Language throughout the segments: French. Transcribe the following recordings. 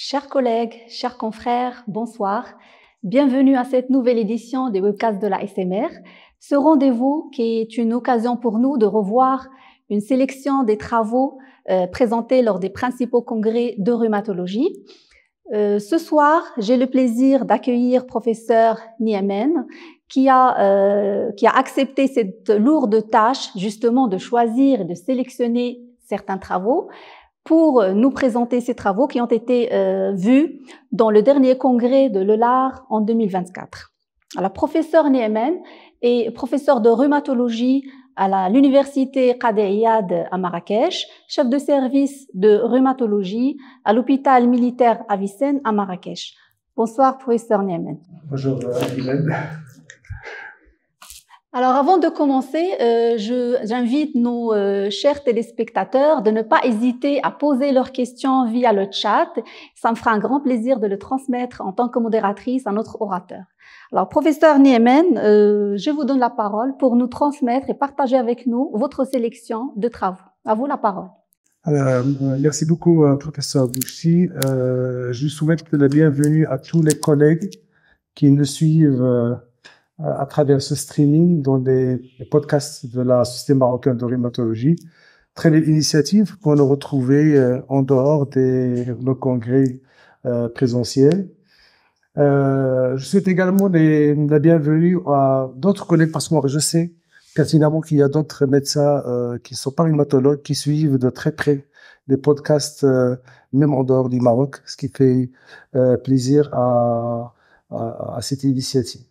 Chers collègues, chers confrères, bonsoir. Bienvenue à cette nouvelle édition des webcasts de la SMR. Ce rendez-vous qui est une occasion pour nous de revoir une sélection des travaux présentés lors des principaux congrès de rhumatologie. Ce soir, j'ai le plaisir d'accueillir professeur Niemen qui a accepté cette lourde tâche justement de choisir et de sélectionner certains travaux pour nous présenter ces travaux qui ont été vus dans le dernier congrès de l'ELAR en 2024. Alors, professeur Niemen est professeur de rhumatologie à l'université Qadi Iyad à Marrakech, chef de service de rhumatologie à l'hôpital militaire Avicenne à Marrakech. Bonsoir, professeur Niemen. Bonjour, Imen. Alors, avant de commencer, j'invite nos chers téléspectateurs de ne pas hésiter à poser leurs questions via le chat. Ça me fera un grand plaisir de le transmettre en tant que modératrice à notre orateur. Alors, professeur Niemen, je vous donne la parole pour nous transmettre et partager avec nous votre sélection de travaux. À vous la parole. Merci beaucoup, professeur Bouchi. Je souhaite la bienvenue à tous les collègues qui nous suivent à travers ce streaming dans les podcasts de la Société marocaine de rhumatologie. Très belle initiative pour nous retrouver en dehors de nos congrès présentiels. Je souhaite également la bienvenue à d'autres collègues parce que moi je sais pertinemment qu'il y a d'autres médecins qui ne sont pas rhumatologues qui suivent de très près les podcasts même en dehors du Maroc, ce qui fait plaisir à cette initiative.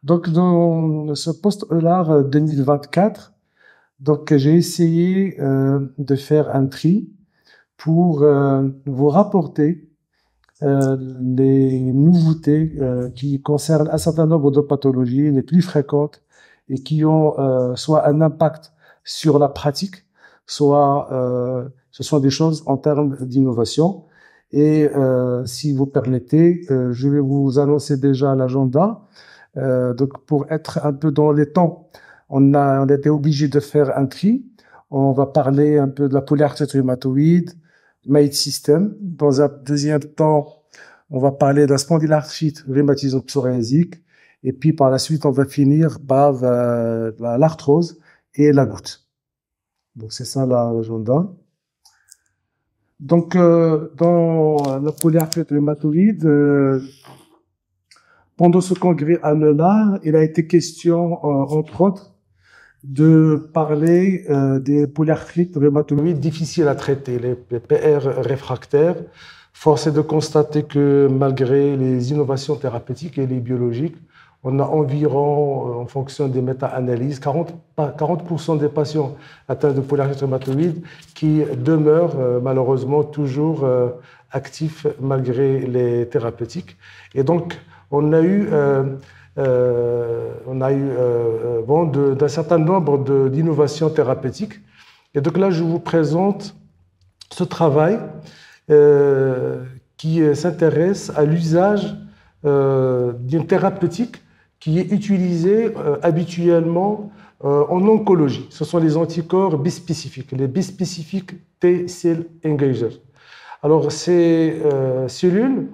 Donc, dans ce post-ELAR 2024, donc, j'ai essayé de faire un tri pour vous rapporter les nouveautés qui concernent un certain nombre de pathologies les plus fréquentes et qui ont soit un impact sur la pratique, soit ce sont des choses en termes d'innovation. Et si vous permettez, je vais vous annoncer déjà l'agenda. Donc, pour être un peu dans les temps, on a été obligé de faire un tri. On va parler un peu de la polyarthrite rhumatoïde, MAID system. Dans un deuxième temps, on va parler de la spondylarthrite rhumatisme psoriasique. Et puis, par la suite, on va finir par l'arthrose et la goutte. Donc, c'est ça l'agenda. Donc, dans la polyarthrite rhumatoïde, pendant ce congrès à l'ELAR, il a été question, entre autres, de parler des polyarthrites rhumatoïdes difficiles à traiter, les PR réfractaires. Force est de constater que malgré les innovations thérapeutiques et les biologiques, on a environ, en fonction des méta-analyses, 40% des patients atteints de polyarthrite rhumatoïde qui demeurent malheureusement toujours actifs malgré les thérapeutiques. Et donc, on a eu vent d'un certain nombre d'innovations thérapeutiques. Et donc là, je vous présente ce travail qui s'intéresse à l'usage d'une thérapeutique qui est utilisée habituellement en oncologie. Ce sont les anticorps bispécifiques, les bispécifiques T-cell engagers. Alors, ces cellules,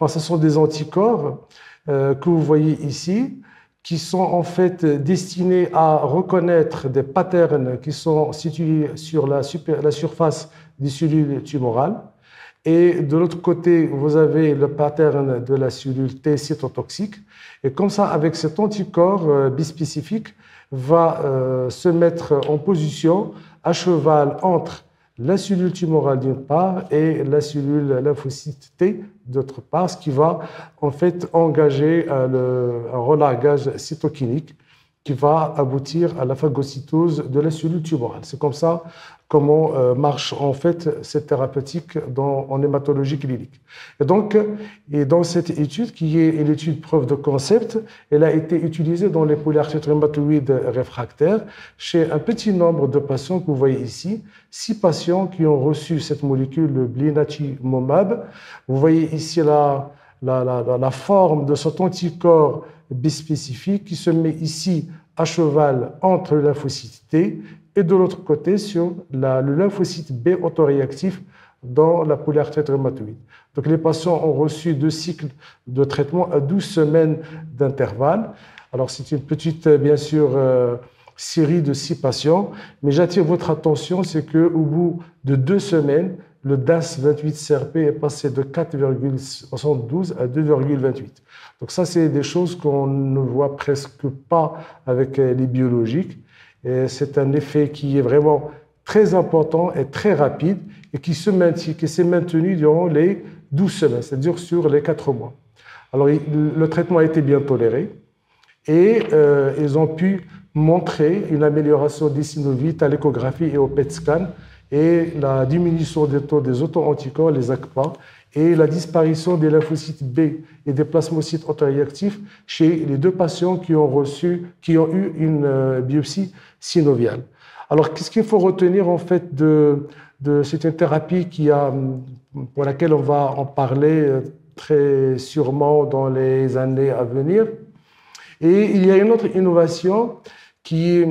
ce sont des anticorps que vous voyez ici, qui sont en fait destinés à reconnaître des patterns qui sont situés sur la surface des cellules tumorales. Et de l'autre côté, vous avez le pattern de la cellule T cytotoxique. Et comme ça, avec cet anticorps bispécifique, va se mettre en position à cheval entre la cellule tumorale d'une part et la cellule lymphocyte T d'autre part, ce qui va en fait engager un relargage cytokinique qui va aboutir à la phagocytose de la cellule tumorale. C'est comme ça comment marche en fait cette thérapeutique en hématologie clinique. Et donc, dans cette étude, qui est une étude preuve de concept, elle a été utilisée dans les polyarthrite rhumatoïdes réfractaires chez un petit nombre de patients que vous voyez ici, 6 patients qui ont reçu cette molécule, le blinatumomab. Vous voyez ici la forme de cet anticorps bispécifique qui se met ici à cheval entre le lymphocyte T et de l'autre côté sur le lymphocyte B autoréactif dans la polyarthrite rhumatoïde. Donc les patients ont reçu 2 cycles de traitement à 12 semaines d'intervalle. Alors c'est une petite, bien sûr, série de 6 patients, mais j'attire votre attention, c'est qu'au bout de 2 semaines, le DAS 28-CRP est passé de 4,72 à 2,28. Donc ça, c'est des choses qu'on ne voit presque pas avec les biologiques. Et c'est un effet qui est vraiment très important et très rapide et qui s'est maintenu durant les 12 semaines, c'est-à-dire sur les 4 mois. Alors, le traitement a été bien toléré et ils ont pu montrer une amélioration des synovites à l'échographie et au PET scan et la diminution des taux des auto-anticorps, les ACPA, et la disparition des lymphocytes B et des plasmocytes autoréactifs chez les 2 patients qui ont eu une biopsie synoviale. Alors, qu'est-ce qu'il faut retenir en fait de cette thérapie pour laquelle on va en parler très sûrement dans les années à venir? Et il y a une autre innovation qui est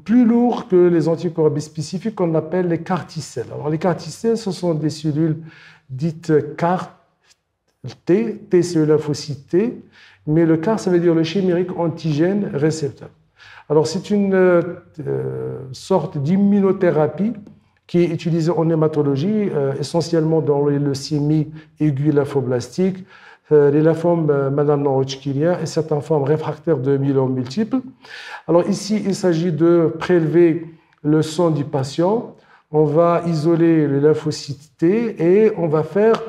plus lourde que les anticorps bispécifiques qu'on appelle les CAR T-cells. Alors, les CAR T-cells, ce sont des cellules dites CAR T, T c'est le lymphocyte T, mais le CAR, ça veut dire le chimérique antigène récepteur. Alors, c'est une sorte d'immunothérapie qui est utilisée en hématologie, essentiellement dans les leucémies aiguës lymphoblastiques, les lymphomes malano-hodgkiniens et certaines formes réfractaires de myélome multiple. Alors ici, il s'agit de prélever le sang du patient. On va isoler le lymphocyte T et on va faire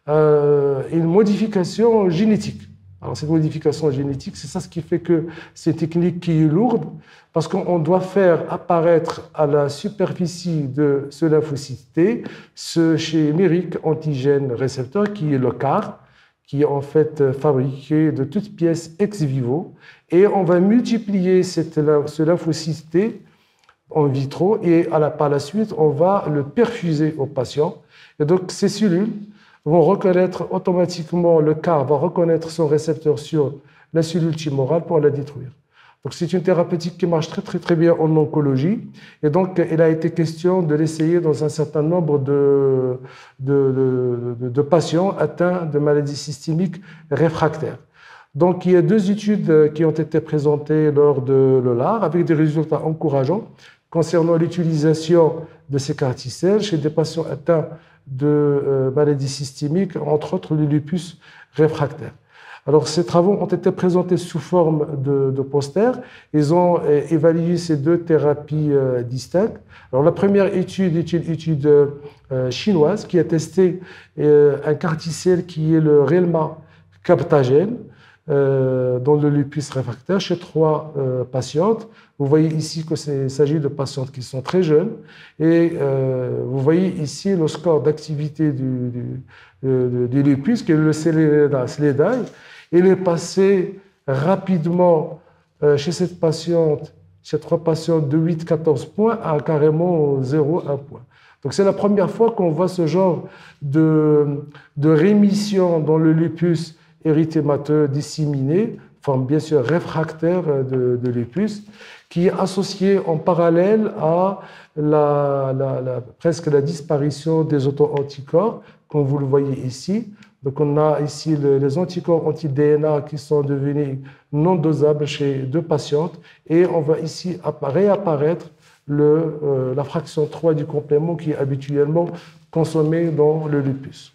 une modification génétique. Alors cette modification génétique, c'est ça ce qui fait que c'est une technique qui est lourde parce qu'on doit faire apparaître à la superficie de ce lymphocyte T ce chimérique antigène récepteur qui est le CAR, qui est en fait fabriqué de toutes pièces ex vivo, et on va multiplier ce lymphocyte T en vitro, et par la suite, on va le perfuser au patient. Et donc, ces cellules vont reconnaître automatiquement, le CAR va reconnaître son récepteur sur la cellule tumorale pour la détruire. Donc, c'est une thérapeutique qui marche très bien en oncologie. Et donc, il a été question de l'essayer dans un certain nombre de patients atteints de maladies systémiques réfractaires. Donc, il y a 2 études qui ont été présentées lors de l'ELAR avec des résultats encourageants concernant l'utilisation de ces CAR T-cells chez des patients atteints de maladies systémiques, entre autres le lupus réfractaire. Alors, ces travaux ont été présentés sous forme de posters. Ils ont évalué ces 2 thérapies distinctes. Alors, la première étude est une étude chinoise qui a testé un CAR T-cell qui est le Relma captagène dans le lupus réfractaire chez 3 patientes. Vous voyez ici qu'il s'agit de patientes qui sont très jeunes. Et vous voyez ici le score d'activité du lupus, qui est le SLEDAI. Il est passé rapidement chez cette patiente, chez 3 patientes de 8-14 points à carrément 0,1 point. Donc c'est la première fois qu'on voit ce genre de rémission dans le lupus érythémateux disséminé, forme bien sûr réfractaire de lupus, qui est associée en parallèle à presque la disparition des auto-anticorps, comme vous le voyez ici. Donc on a ici les anticorps anti-DNA qui sont devenus non dosables chez 2 patientes, et on va ici réapparaître la fraction 3 du complément qui est habituellement consommée dans le lupus.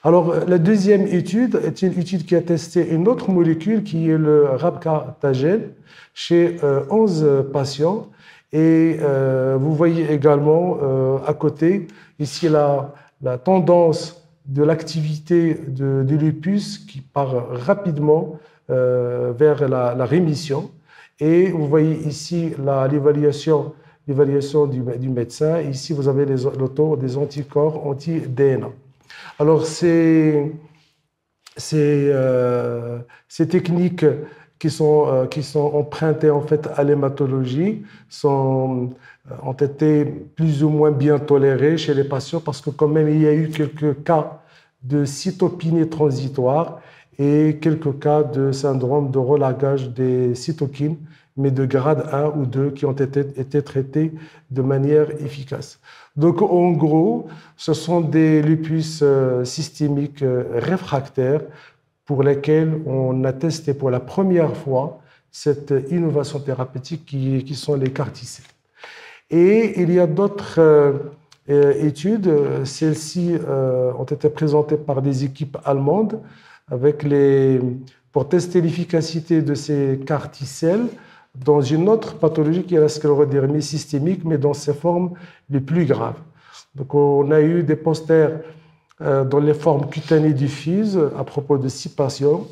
Alors, la deuxième étude est une étude qui a testé une autre molécule qui est le rapcatagène chez 11 patients. Et vous voyez également à côté ici la tendance de l'activité du lupus qui part rapidement vers la rémission. Et vous voyez ici l'évaluation du médecin. Ici, vous avez le taux des anticorps anti-DNA. Alors, ces techniques qui sont empruntées en fait à l'hématologie ont été plus ou moins bien tolérées chez les patients parce que quand même il y a eu quelques cas de cytopénie transitoire et quelques cas de syndrome de relagage des cytokines mais de grade 1 ou 2 qui ont été traités de manière efficace. Donc, en gros, ce sont des lupus systémiques réfractaires pour lesquels on a testé pour la première fois cette innovation thérapeutique qui sont les CAR T-cells. Et il y a d'autres études. Celles-ci ont été présentées par des équipes allemandes pour tester l'efficacité de ces CAR T-cells dans une autre pathologie qui est la sclérodermie systémique, mais dans ses formes les plus graves. Donc, on a eu des posters dans les formes cutanées diffuses à propos de 6 patients,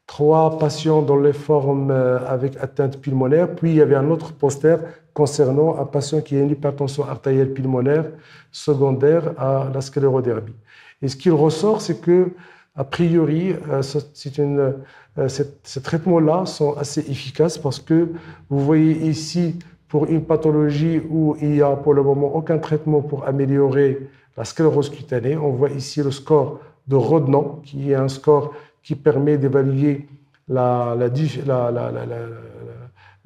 3 patients dans les formes avec atteinte pulmonaire, puis il y avait un autre poster concernant un patient qui a une hypertension artérielle pulmonaire secondaire à la sclérodermie. Et ce qu'il ressort, c'est que, a priori, ces traitements-là sont assez efficaces parce que vous voyez ici, pour une pathologie où il n'y a pour le moment aucun traitement pour améliorer la sclérose cutanée, on voit ici le score de Rodnan, qui est un score qui permet d'évaluer la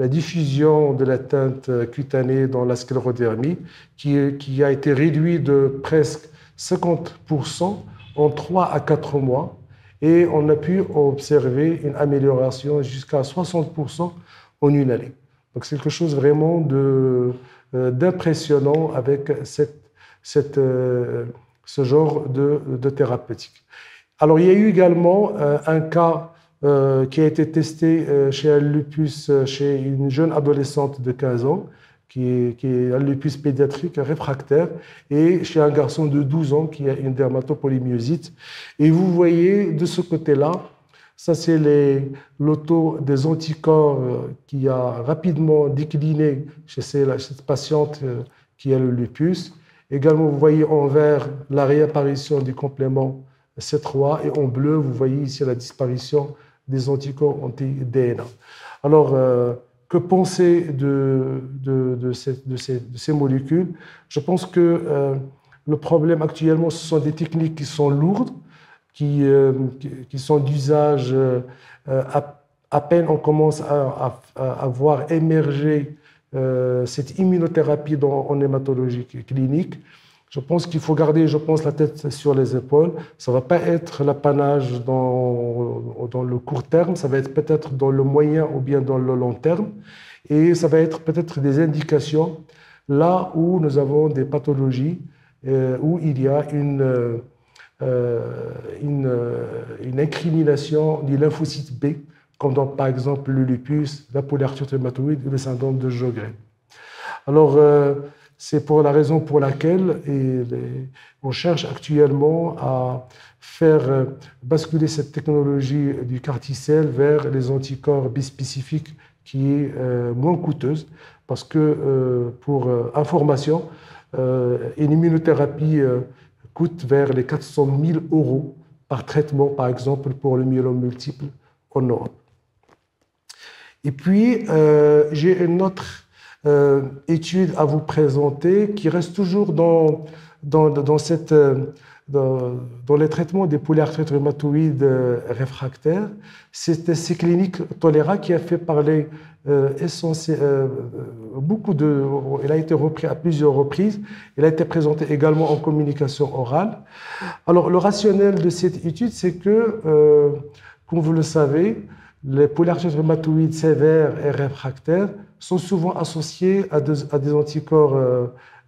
diffusion de l'atteinte cutanée dans la sclérodermie, qui a été réduit de presque 50% en 3 à 4 mois. Et on a pu observer une amélioration jusqu'à 60% en une année. Donc c'est quelque chose vraiment d'impressionnant avec ce genre de thérapeutique. Alors il y a eu également un cas qui a été testé chez un lupus, chez une jeune adolescente de 15 ans, qui est un lupus pédiatrique réfractaire, et chez un garçon de 12 ans qui a une dermatopolymyosite. Et vous voyez de ce côté-là, ça c'est le taux des anticorps qui a rapidement décliné chez cette patiente qui a le lupus. Également, vous voyez en vert la réapparition du complément C3 et en bleu, vous voyez ici la disparition des anticorps anti-DNA. Alors, que penser de ces molécules? Je pense que le problème actuellement, ce sont des techniques qui sont lourdes, qui sont d'usage à peine on commence à voir émerger cette immunothérapie en hématologie clinique. Je pense qu'il faut garder, la tête sur les épaules. Ça ne va pas être l'apanage dans le court terme, ça va être peut-être dans le moyen ou bien dans le long terme. Et ça va être peut-être des indications là où nous avons des pathologies, où il y a une incrimination du lymphocyte B, comme dans, par exemple, le lupus, la polyarthrite rhumatoïde ou le syndrome de Sjögren. Alors, c'est pour la raison pour laquelle on cherche actuellement à faire basculer cette technologie du CAR T-cell vers les anticorps bispécifiques qui est moins coûteuse, parce que, pour information, une immunothérapie coûte vers les 400 000 € par traitement, par exemple, pour le myélome multiple en Europe. Et puis, j'ai une autre étude à vous présenter qui reste toujours dans les traitements des polyarthrites rhumatoïdes réfractaires. C'est C-Clinic Tolera qui a fait parler il a été repris à plusieurs reprises. Il a été présenté également en communication orale. Alors, le rationnel de cette étude, c'est que, comme vous le savez, les polyarthrites rhumatoïdes sévères et réfractaires sont souvent associés à des anticorps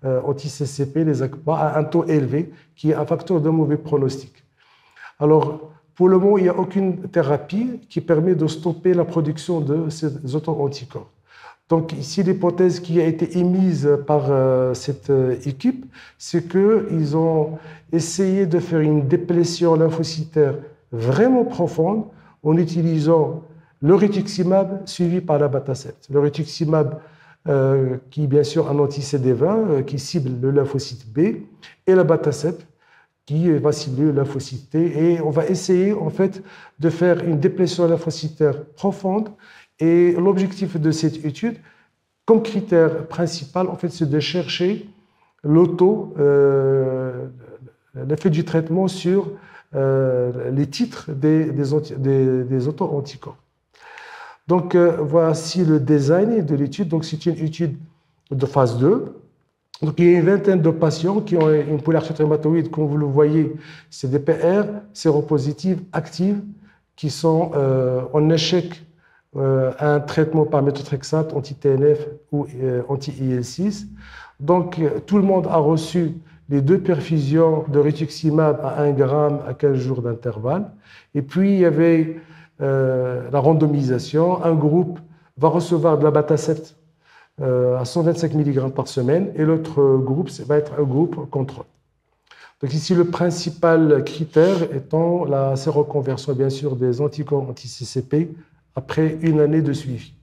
anti-CCP, les ACPA, à un taux élevé, qui est un facteur de mauvais pronostic. Alors, pour le moment, il n'y a aucune thérapie qui permet de stopper la production de ces auto-anticorps. Donc, ici, l'hypothèse qui a été émise par cette équipe, c'est qu'ils ont essayé de faire une déplétion lymphocytaire vraiment profonde en utilisant le rituximab suivi par l'abatacept. Le rituximab, qui est bien sûr un anti-CD20 qui cible le lymphocyte B, et l'abatacept qui va cibler le lymphocyte T. Et on va essayer en fait de faire une déplétion lymphocytaire profonde. Et l'objectif de cette étude, comme critère principal, en fait, c'est de chercher l'effet du traitement sur les titres des auto-anticorps. Donc, voici le design de l'étude. Donc, c'est une étude de phase 2. Donc, il y a une vingtaine de patients qui ont une polyarthrite rhumatoïde, comme vous le voyez, c'est des PR séropositives actives qui sont en échec à un traitement par méthotrexate, anti-TNF ou anti-IL-6. Donc, tout le monde a reçu les 2 perfusions de rituximab à 1 gramme à 15 jours d'intervalle. Et puis, il y avait la randomisation. Un groupe va recevoir de la batacept à 125 mg par semaine et l'autre groupe va être un groupe contrôle. Donc ici, le principal critère étant la séroconversion, bien sûr, des anticorps anti-CCP après une année de suivi.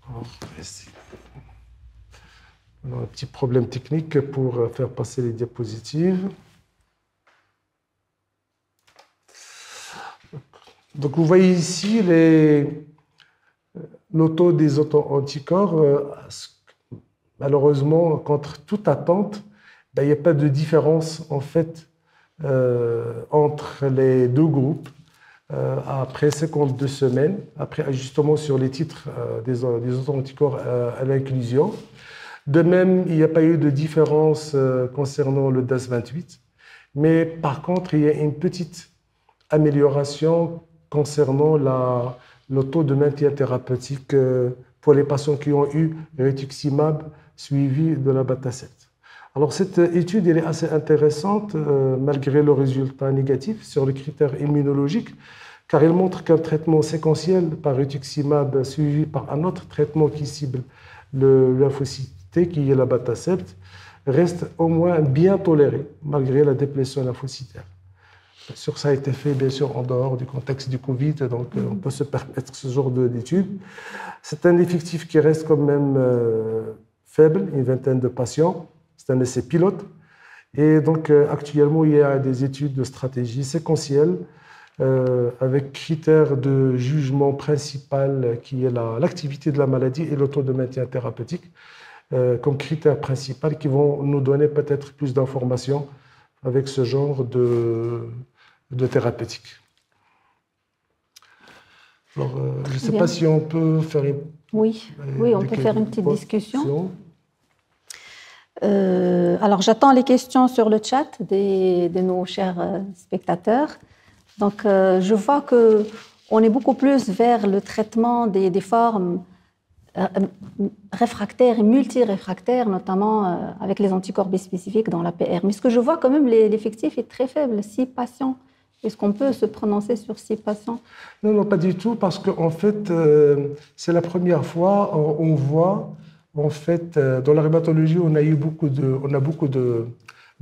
On a un petit problème technique pour faire passer les diapositives. Donc vous voyez ici le taux des auto-anticorps. Malheureusement, contre toute attente, il n'y a pas de différence en fait entre les 2 groupes après 52 semaines, après ajustement sur les titres des auto-anticorps à l'inclusion. De même, il n'y a pas eu de différence concernant le DAS28, mais par contre, il y a une petite amélioration concernant le taux de maintien thérapeutique pour les patients qui ont eu rituximab suivi de la batacept. Alors cette étude elle est assez intéressante malgré le résultat négatif sur les critères immunologiques, car elle montre qu'un traitement séquentiel par rituximab suivi par un autre traitement qui cible le lymphocyte T, qui est la batacept, reste au moins bien toléré malgré la déplétion lymphocytaire. Bien sûr, ça a été fait bien sûr en dehors du contexte du Covid, donc on peut se permettre ce genre d'études. C'est un effectif qui reste quand même faible, une vingtaine de patients. C'est un essai pilote. Et donc actuellement, il y a des études de stratégie séquentielle avec critères de jugement principal qui est l'activité de la maladie et le taux de maintien thérapeutique comme critères principaux qui vont nous donner peut-être plus d'informations avec ce genre de thérapeutique. Alors, je ne sais pas si on peut faire une... Oui, on peut faire une petite discussion. Alors, j'attends les questions sur le chat de nos chers spectateurs. Donc, je vois qu'on est beaucoup plus vers le traitement des formes réfractaires et multiréfractaires, notamment avec les anticorps bispécifiques dans la PR. Mais ce que je vois quand même, l'effectif est très faible, 6 patients. Est-ce qu'on peut se prononcer sur 6 patients? Non, pas du tout, parce qu'en fait, c'est la première fois on voit, en fait, dans la rhumatologie, on a beaucoup de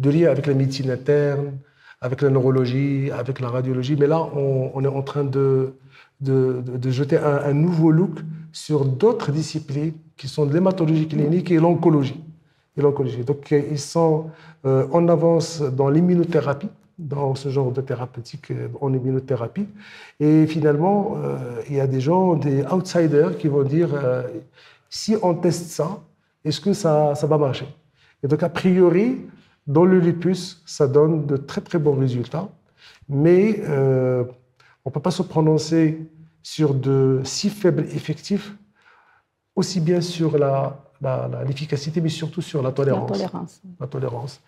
liens avec la médecine interne, avec la neurologie, avec la radiologie, mais là, on est en train de jeter un nouveau look sur d'autres disciplines qui sont l'hématologie clinique et l'oncologie. Donc, ils sont en avance dans l'immunothérapie, dans ce genre de thérapeutique en immunothérapie. Et finalement, il y a des gens, des outsiders qui vont dire si on teste ça, est-ce que ça va marcher? Et donc, a priori, dans le lupus, ça donne de très, très bons résultats. Mais on ne peut pas se prononcer sur de si faibles effectifs, aussi bien sur l'efficacité, mais surtout sur la tolérance. La tolérance.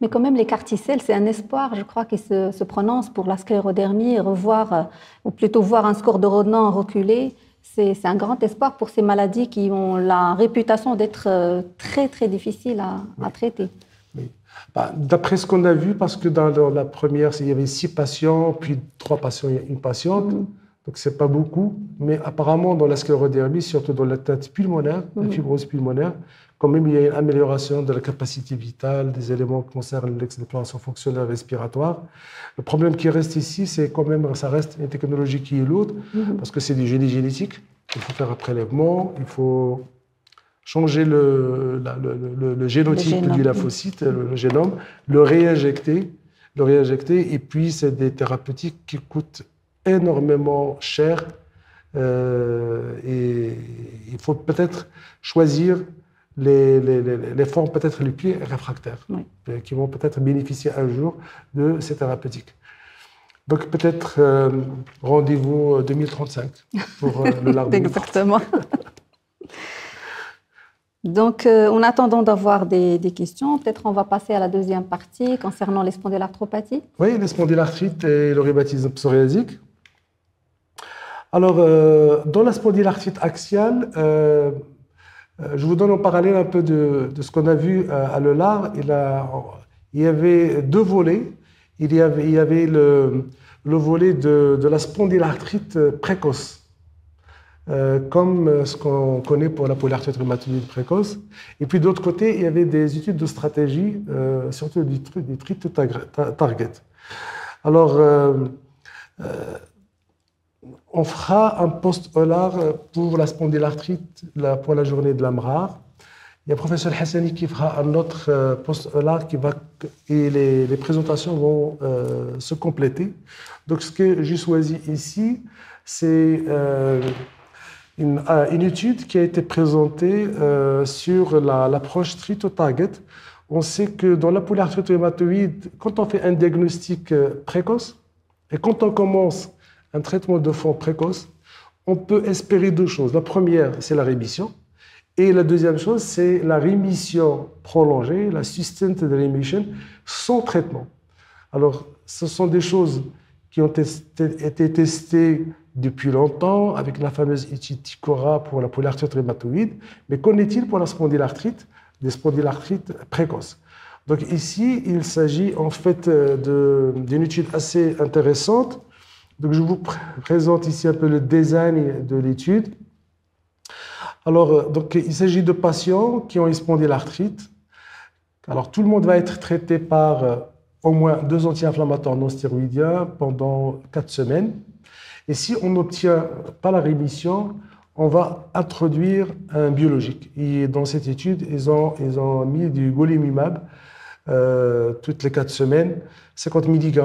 Mais quand même, les CAR-T-cells, c'est un espoir, je crois, qui se prononce pour la sclérodermie et revoir, ou plutôt voir un score de Rodnan reculer. C'est un grand espoir pour ces maladies qui ont la réputation d'être très, très difficiles à traiter. Oui. D'après ce qu'on a vu, parce que dans la première, il y avait 6 patients, puis 3 patients et une patiente, donc ce n'est pas beaucoup, mais apparemment dans la sclérodermie, surtout dans l'atteinte pulmonaire, la fibrose pulmonaire, quand même il y a une amélioration de la capacité vitale, des éléments qui concernent l'exploration fonctionnelle respiratoire. Le problème qui reste ici, c'est quand même, ça reste une technologie qui est lourde, parce que c'est du génie génétique, il faut faire un prélèvement, il faut changer le génotype du lymphocyte, le génome, le réinjecter, et puis c'est des thérapeutiques qui coûtent énormément cher et il faut peut-être choisir les formes peut-être les plus réfractaires qui vont peut-être bénéficier un jour de ces thérapeutiques. Donc peut-être rendez-vous 2035 pour le largo. Exactement. Donc, en attendant d'avoir des questions, peut-être on va passer à la deuxième partie concernant les spondylarthropathies. Oui, les spondylarthrites et le rhumatisme psoriasique. Alors, dans la spondylarthrite axiale, je vous donne en parallèle un peu de ce qu'on a vu à l'EULAR. Il y avait deux volets. Il y avait le volet de la spondylarthrite précoce, comme ce qu'on connaît pour la polyarthrite rhumatoïde précoce. Et puis d'autre côté, il y avait des études de stratégie, surtout du treat target. Alors, on fera un post-EULAR pour la spondylarthrite pour la journée de l'AMRAR. Il y a le professeur Hassani qui fera un autre post-EULAR et les présentations vont se compléter. Donc, ce que j'ai choisi ici, c'est une étude qui a été présentée sur l'approche treat target. On sait que dans la polyarthrite rhumatoïde, quand on fait un diagnostic précoce et quand on commence un traitement de fond précoce, on peut espérer deux choses. La première, c'est la rémission. Et la deuxième chose, c'est la rémission prolongée, la sustained remission, sans traitement. Alors, ce sont des choses qui ont été testées depuis longtemps avec la fameuse étude TICORA pour la polyarthrite rhumatoïde. Mais qu'en est-il pour la spondylarthrite, des spondylarthrites précoces? Donc ici, il s'agit en fait d'une étude assez intéressante. Donc je vous présente ici un peu le design de l'étude. Alors, donc, il s'agit de patients qui ont une spondylarthrite. Alors, tout le monde va être traité par au moins 2 anti-inflammatoires non stéroïdiens pendant 4 semaines. Et si on n'obtient pas la rémission, on va introduire un biologique. Et dans cette étude, ils ont mis du golimumab toutes les 4 semaines, 50 mg.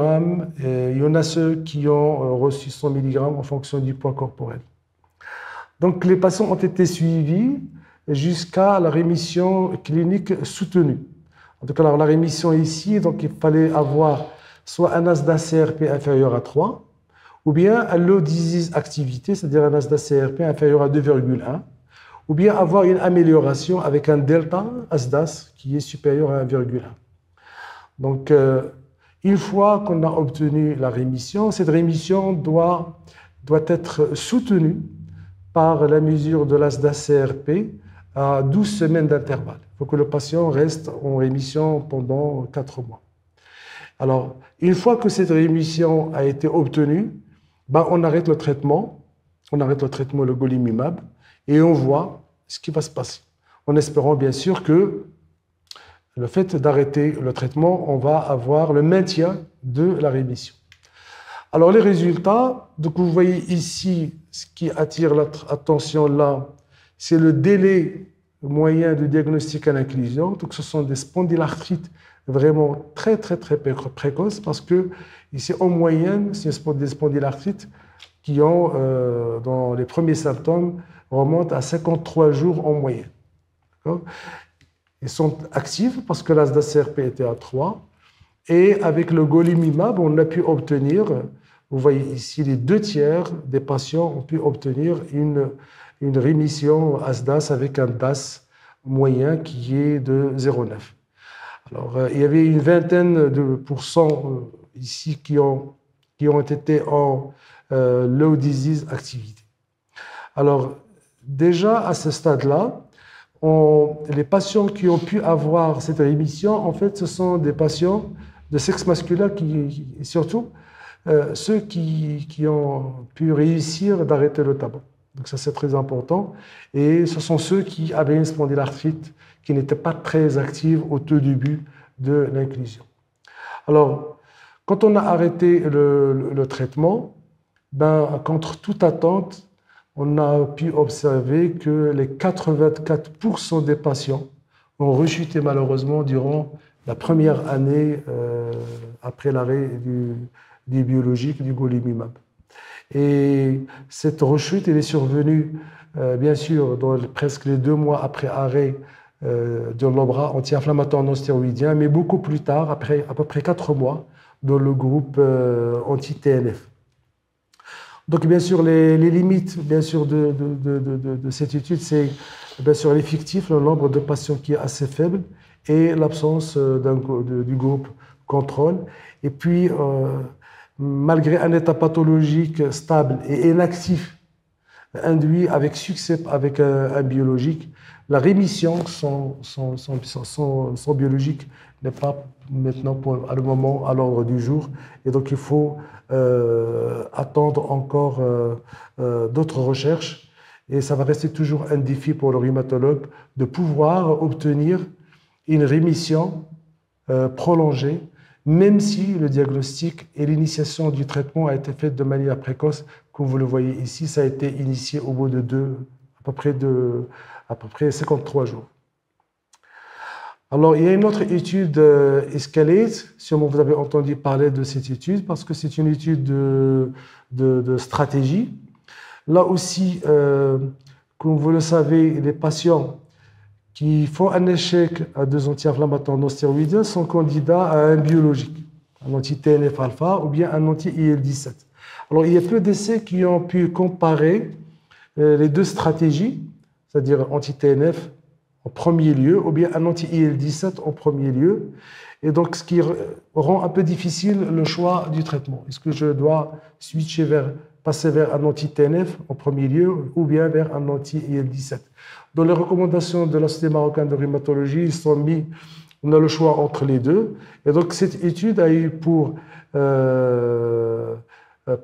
Il y en a ceux qui ont reçu 100 mg en fonction du poids corporel. Donc, les patients ont été suivis jusqu'à la rémission clinique soutenue. Donc, alors, la rémission ici, donc, il fallait avoir soit un ASDAS-CRP inférieur à 3, ou bien un low disease activity, c'est-à-dire un ASDAS-CRP inférieur à 2,1, ou bien avoir une amélioration avec un delta ASDAS qui est supérieur à 1,1. Donc, une fois qu'on a obtenu la rémission, cette rémission doit être soutenue par la mesure de l'ASDAS-CRP à 12 semaines d'intervalle. Il faut que le patient reste en rémission pendant 4 mois. Alors, une fois que cette rémission a été obtenue, on arrête le traitement, le golimumab, et on voit ce qui va se passer. En espérant bien sûr que le fait d'arrêter le traitement, on va avoir le maintien de la rémission. Alors les résultats, donc vous voyez ici, ce qui attire l'attention là, c'est le délai moyen de diagnostic à l'inclusion. Donc ce sont des spondylarthrites vraiment très précoces parce que ici en moyenne, c'est des spondylarthrites qui ont, dans les premiers symptômes, remontent à 53 jours en moyenne. Ils sont actifs parce que l'ASDAS-CRP était à 3. Et avec le golimumab, on a pu obtenir, vous voyez ici, les 2/3 des patients ont pu obtenir une rémission ASDAS avec un DAS moyen qui est de 0,9. Alors, il y avait une vingtaine de pourcents ici qui ont été en low disease activity. Alors, déjà à ce stade-là, les patients qui ont pu avoir cette rémission, en fait, ce sont des patients de sexe masculin et surtout ceux qui ont pu réussir d'arrêter le tabac. Donc ça, c'est très important. Et ce sont ceux qui avaient une spondylarthrite qui n'était pas très active au tout début de l'inclusion. Alors, quand on a arrêté le traitement, contre toute attente, on a pu observer que les 84% des patients ont rechuté malheureusement durant la première année après l'arrêt du biologique, du golimumab. Et cette rechute, elle est survenue, bien sûr, dans presque les 2 mois après arrêt de l'OBRA anti-inflammatoire non stéroïdien, mais beaucoup plus tard, après à peu près 4 mois, dans le groupe anti-TNF. Donc, bien sûr, les limites bien sûr, de cette étude, c'est bien sûr l'effectif, le nombre de patients qui est assez faible et l'absence du groupe contrôle. Et puis, malgré un état pathologique stable et inactif, induit avec succès avec un biologique, la rémission sans biologique n'est pas maintenant à le moment à l'ordre du jour. Et donc, il faut attendre encore d'autres recherches. Et ça va rester toujours un défi pour le rhumatologue de pouvoir obtenir une rémission prolongée, même si le diagnostic et l'initiation du traitement a été fait de manière précoce. Comme vous le voyez ici, ça a été initié au bout de à peu près 53 jours. Alors, il y a une autre étude Escalate, sûrement vous avez entendu parler de cette étude, parce que c'est une étude de stratégie. Là aussi, comme vous le savez, les patients qui font un échec à 2 anti-inflammatoires non stéroïdiens sont candidats à un biologique, un anti-TNF-alpha ou bien un anti-IL-17. Alors, il y a peu d'essais qui ont pu comparer les deux stratégies, c'est-à-dire anti-TNF en premier lieu, ou bien un anti-IL-17 en premier lieu. Et donc, ce qui rend un peu difficile le choix du traitement. Est-ce que je dois passer vers un anti-TNF en premier lieu, ou bien vers un anti-IL-17? Dans les recommandations de la Société marocaine de rhumatologie, ils sont mis, on a le choix entre les deux. Et donc, cette étude a eu pour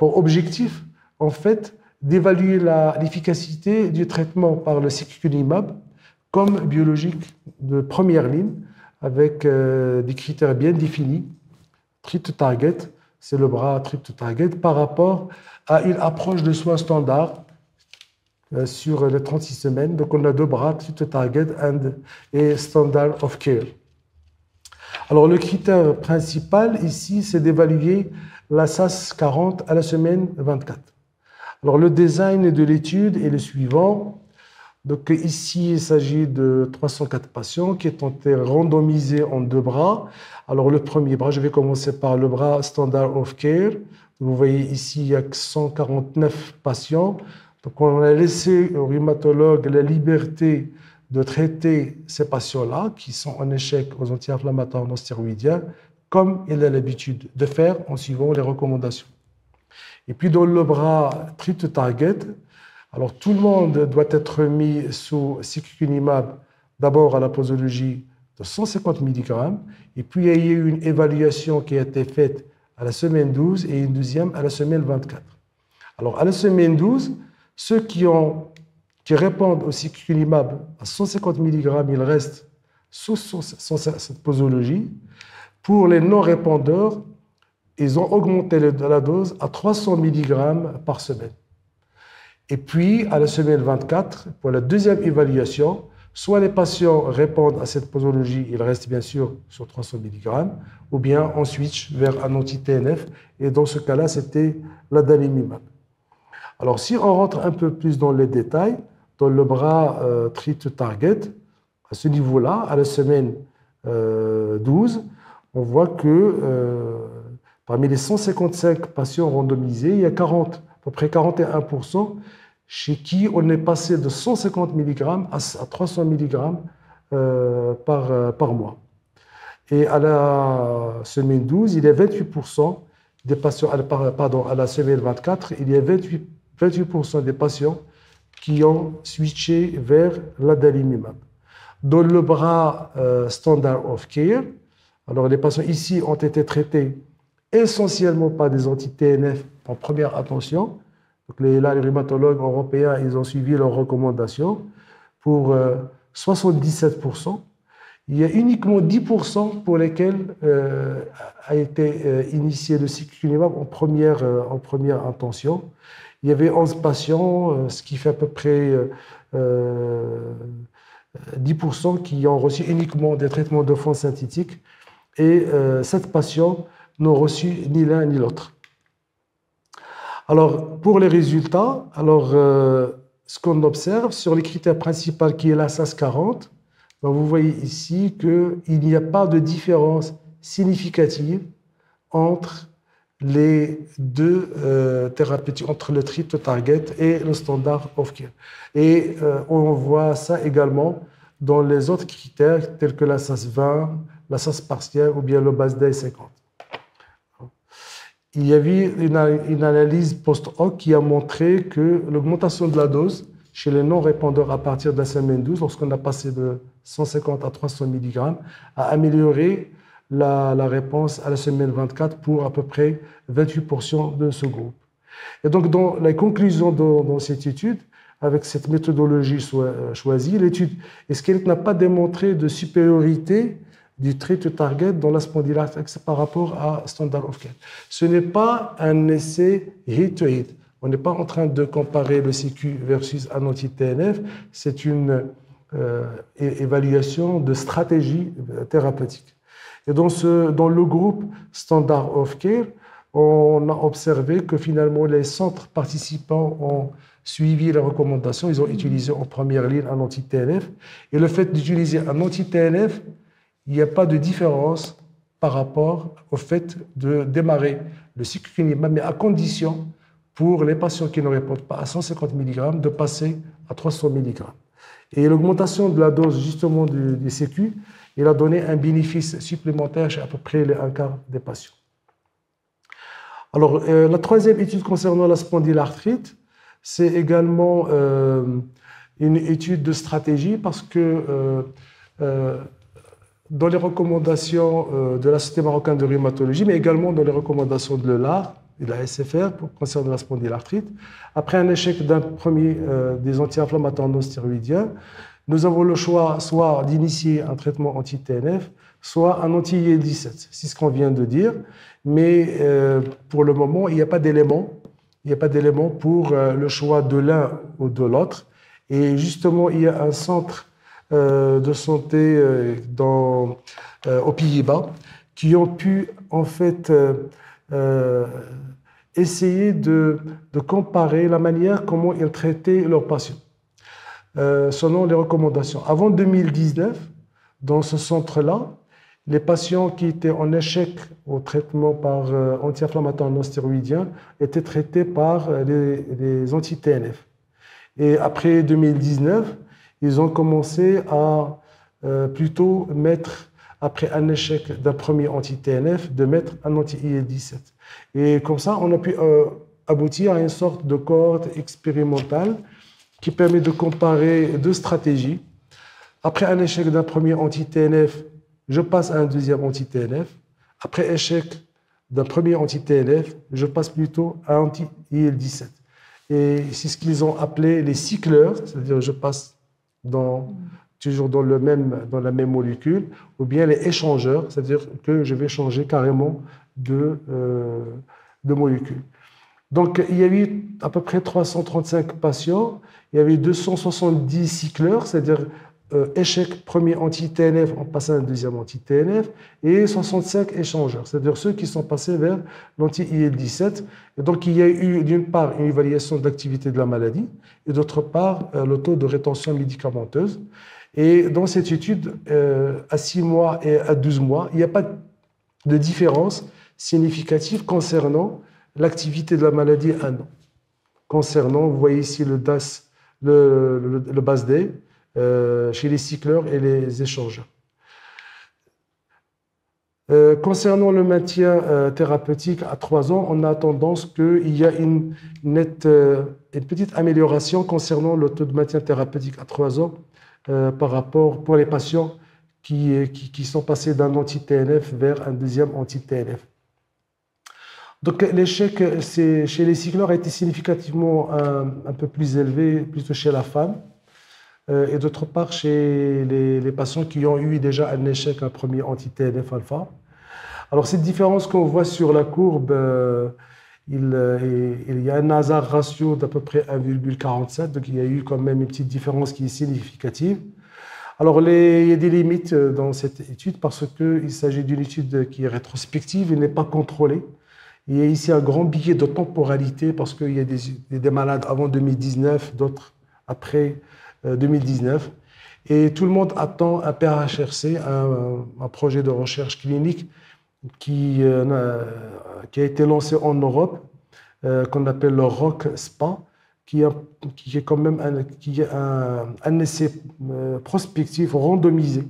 objectif, en fait, d'évaluer l'efficacité du traitement par le secukinumab comme biologique de première ligne, avec des critères bien définis. Treat to target, c'est le bras treat to target, par rapport à une approche de soins standard sur les 36 semaines. Donc, on a 2 bras, treat to target et standard of care. Alors, le critère principal ici, c'est d'évaluer la SAS40 à la semaine 24. Alors, le design de l'étude est le suivant. Donc, ici, il s'agit de 304 patients qui ont été randomisés en 2 bras. Alors, le premier bras, je vais commencer par le bras standard of care. Vous voyez ici, il y a 149 patients. Donc, on a laissé au rhumatologue la liberté de traiter ces patients-là qui sont en échec aux anti-inflammatoires non stéroïdiens, comme il a l'habitude de faire en suivant les recommandations. Et puis, dans le bras treat to target, alors tout le monde doit être mis sous secukinumab, d'abord à la posologie de 150 mg, et puis il y a eu une évaluation qui a été faite à la semaine 12 et une deuxième à la semaine 24. Alors, à la semaine 12, ceux qui répondent au secukinumab à 150 mg, ils restent sous cette posologie. Pour les non-répondeurs, ils ont augmenté la dose à 300 mg par semaine. Et puis, à la semaine 24, pour la deuxième évaluation, soit les patients répondent à cette posologie, ils restent bien sûr sur 300 mg, ou bien on switch vers un anti-TNF, et dans ce cas-là, c'était l'adalimumab. Alors, si on rentre un peu plus dans les détails, dans le bras treat to target, à ce niveau-là, à la semaine 12, on voit que parmi les 155 patients randomisés, il y a à peu près 41% chez qui on est passé de 150 mg à 300 mg par mois. Et à la semaine 12, il y a 28% des patients, pardon, à la semaine 24, il y a 28% des patients qui ont switché vers l'adalimumab. Dans le bras standard of care, alors les patients ici ont été traités essentiellement par des anti-TNF en première attention. Donc les rhumatologues européens, ils ont suivi leurs recommandations pour 77%. Il y a uniquement 10% pour lesquels a été initié le secukinumab en première intention. Il y avait 11 patients, ce qui fait à peu près 10% qui ont reçu uniquement des traitements de fond synthétiques et 7 patients n'ont reçu ni l'un ni l'autre. Alors, pour les résultats, ce qu'on observe sur les critères principaux qui est la SAS40, vous voyez ici qu'il n'y a pas de différence significative entre les deux thérapeutiques, entre le treat to target et le standard of care. Et on voit ça également dans les autres critères tels que la SAS 20, la SAS partielle ou bien le BASDAI 50. Il y avait une analyse post-hoc qui a montré que l'augmentation de la dose chez les non-répondeurs à partir de la semaine 12, lorsqu'on a passé de 150 à 300 mg, a amélioré la réponse à la semaine 24 pour à peu près 28% de ce groupe. Et donc, dans la conclusion dans cette étude, avec cette méthodologie choisie, l'étude, est-ce qu'elle n'a pas démontré de supériorité du treat to target dans la spondylarthrite par rapport à standard of care? Ce n'est pas un essai hit-to-hit. On n'est pas en train de comparer le CQ versus un anti-TNF. C'est une évaluation de stratégie thérapeutique. Et dans le groupe standard of care, on a observé que finalement les centres participants ont suivi les recommandations. Ils ont utilisé en première ligne un anti-TNF. Et le fait d'utiliser un anti-TNF, il n'y a pas de différence par rapport au fait de démarrer le cyclokinumab, mais à condition pour les patients qui ne répondent pas à 150 mg de passer à 300 mg. Et l'augmentation de la dose justement du CQ, il a donné un bénéfice supplémentaire chez à peu près un quart des patients. Alors, la troisième étude concernant la spondylarthrite, c'est également une étude de stratégie parce que dans les recommandations de la Société marocaine de rhumatologie, mais également dans les recommandations de l'ELAR et de la SFR concernant la spondylarthrite, après un échec d'un premier des anti-inflammatoires non stéroïdiens, nous avons le choix soit d'initier un traitement anti-TNF, soit un anti-IL-17. C'est ce qu'on vient de dire, mais pour le moment, il n'y a pas d'éléments. Il n'y a pas d'éléments pour le choix de l'un ou de l'autre. Et justement, il y a un centre de santé aux Pays-Bas qui ont pu en fait essayer de comparer la manière comment ils traitaient leurs patients selon les recommandations. Avant 2019, dans ce centre-là, les patients qui étaient en échec au traitement par anti-inflammatoires non stéroïdiens étaient traités par les anti-TNF. Et après 2019, ils ont commencé à plutôt mettre, après un échec d'un premier anti-TNF, de mettre un anti-IL-17. Et comme ça, on a pu aboutir à une sorte de cohorte expérimentale qui permet de comparer deux stratégies. Après un échec d'un premier anti-TNF, je passe à un deuxième anti-TNF. Après échec d'un premier anti-TNF, je passe plutôt à un anti-IL-17. Et c'est ce qu'ils ont appelé les cycleurs, c'est-à-dire je passe toujours dans la même molécule, ou bien les échangeurs, c'est-à-dire que je vais changer carrément de molécule. Donc, il y a eu à peu près 335 patients, il y avait 270 cycleurs, c'est-à-dire échec premier anti-TNF en passant à un deuxième anti-TNF, et 65 échangeurs, c'est-à-dire ceux qui sont passés vers l'anti-IL-17. Et donc, il y a eu d'une part une évaluation de l'activité de la maladie, et d'autre part le taux de rétention médicamenteuse. Et dans cette étude, à 6 mois et à 12 mois, il n'y a pas de différence significative concernant l'activité de la maladie à un an. Concernant, vous voyez ici le DAS, le BASDAI, chez les cycleurs et les échangeurs. Concernant le maintien thérapeutique à 3 ans, on a tendance qu'il y a une petite amélioration concernant le taux de maintien thérapeutique à 3 ans par rapport pour les patients qui sont passés d'un anti-TNF vers un deuxième anti-TNF. Donc l'échec chez les cycleurs a été significativement un peu plus élevé, plutôt chez la femme, et d'autre part chez les patients qui ont eu déjà un échec, un premier anti-TNF alpha. Alors cette différence qu'on voit sur la courbe, il y a un hasard ratio d'à peu près 1,47, donc il y a eu quand même une petite différence qui est significative. Alors il y a des limites dans cette étude parce qu'il s'agit d'une étude qui est rétrospective et n'est pas contrôlée. Il y a ici un grand biais de temporalité parce qu'il y a des malades avant 2019, d'autres après 2019. Et tout le monde attend un PHRC, un projet de recherche clinique qui a été lancé en Europe, qu'on appelle le ROC SPA, qui est quand même un essai prospectif randomisé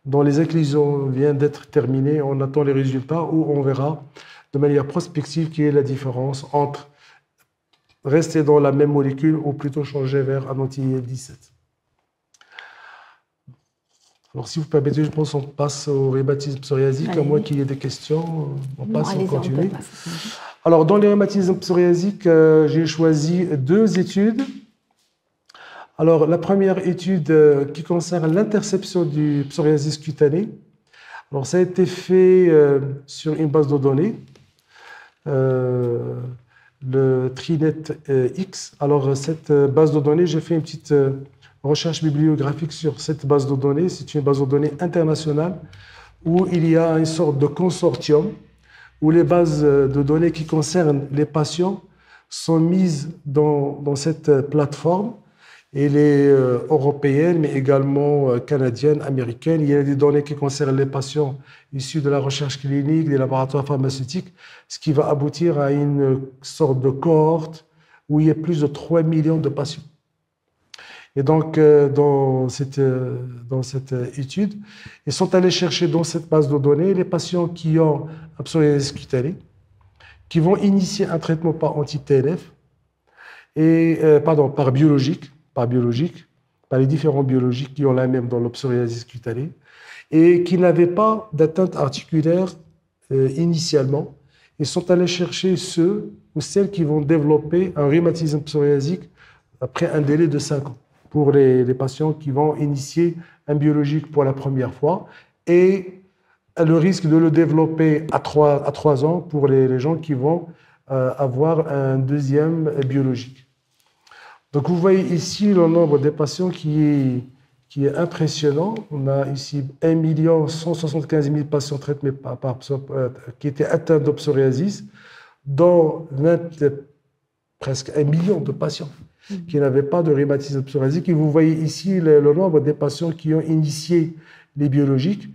dont les inclusions viennent d'être terminées. On attend les résultats où on verra de manière prospective quelle est la différence entre rester dans la même molécule ou plutôt changer vers un anti-IL-17. Alors, si vous permettez, je pense qu'on passe au rhumatisme psoriasique. À moins qu'il y ait des questions, on continue. Alors, dans les rhumatismes psoriasiques, j'ai choisi 2 études. Alors, la première étude qui concerne l'interception du psoriasis cutané. Alors, ça a été fait sur une base de données, le TriNet-X. Alors, cette base de données, j'ai fait une petite recherche bibliographique sur cette base de données. C'est une base de données internationale où il y a une sorte de consortium où les bases de données qui concernent les patients sont mises dans cette plateforme. Elle est européenne, mais également canadienne, américaine. Il y a des données qui concernent les patients issus de la recherche clinique, des laboratoires pharmaceutiques, ce qui va aboutir à une sorte de cohorte où il y a plus de 3 millions de patients. Et donc, dans cette étude, ils sont allés chercher dans cette base de données les patients qui ont un psoriasis cutané, qui vont initier un traitement par anti-TNF, par biologique, par les différents biologiques qui ont la même dans le psoriasis cutané, et qui n'avaient pas d'atteinte articulaire initialement. Ils sont allés chercher ceux ou celles qui vont développer un rhumatisme psoriasique après un délai de 5 ans, pour les patients qui vont initier un biologique pour la première fois, et le risque de le développer à 3 ans pour les gens qui vont avoir un deuxième biologique. Donc, vous voyez ici le nombre des patients qui est impressionnant. On a ici 1 175 000 patients traités qui étaient atteints de psoriasis, dont presque 1 million de patients qui n'avaient pas de rhumatisme psoriasique. Et vous voyez ici le nombre des patients qui ont initié les biologiques,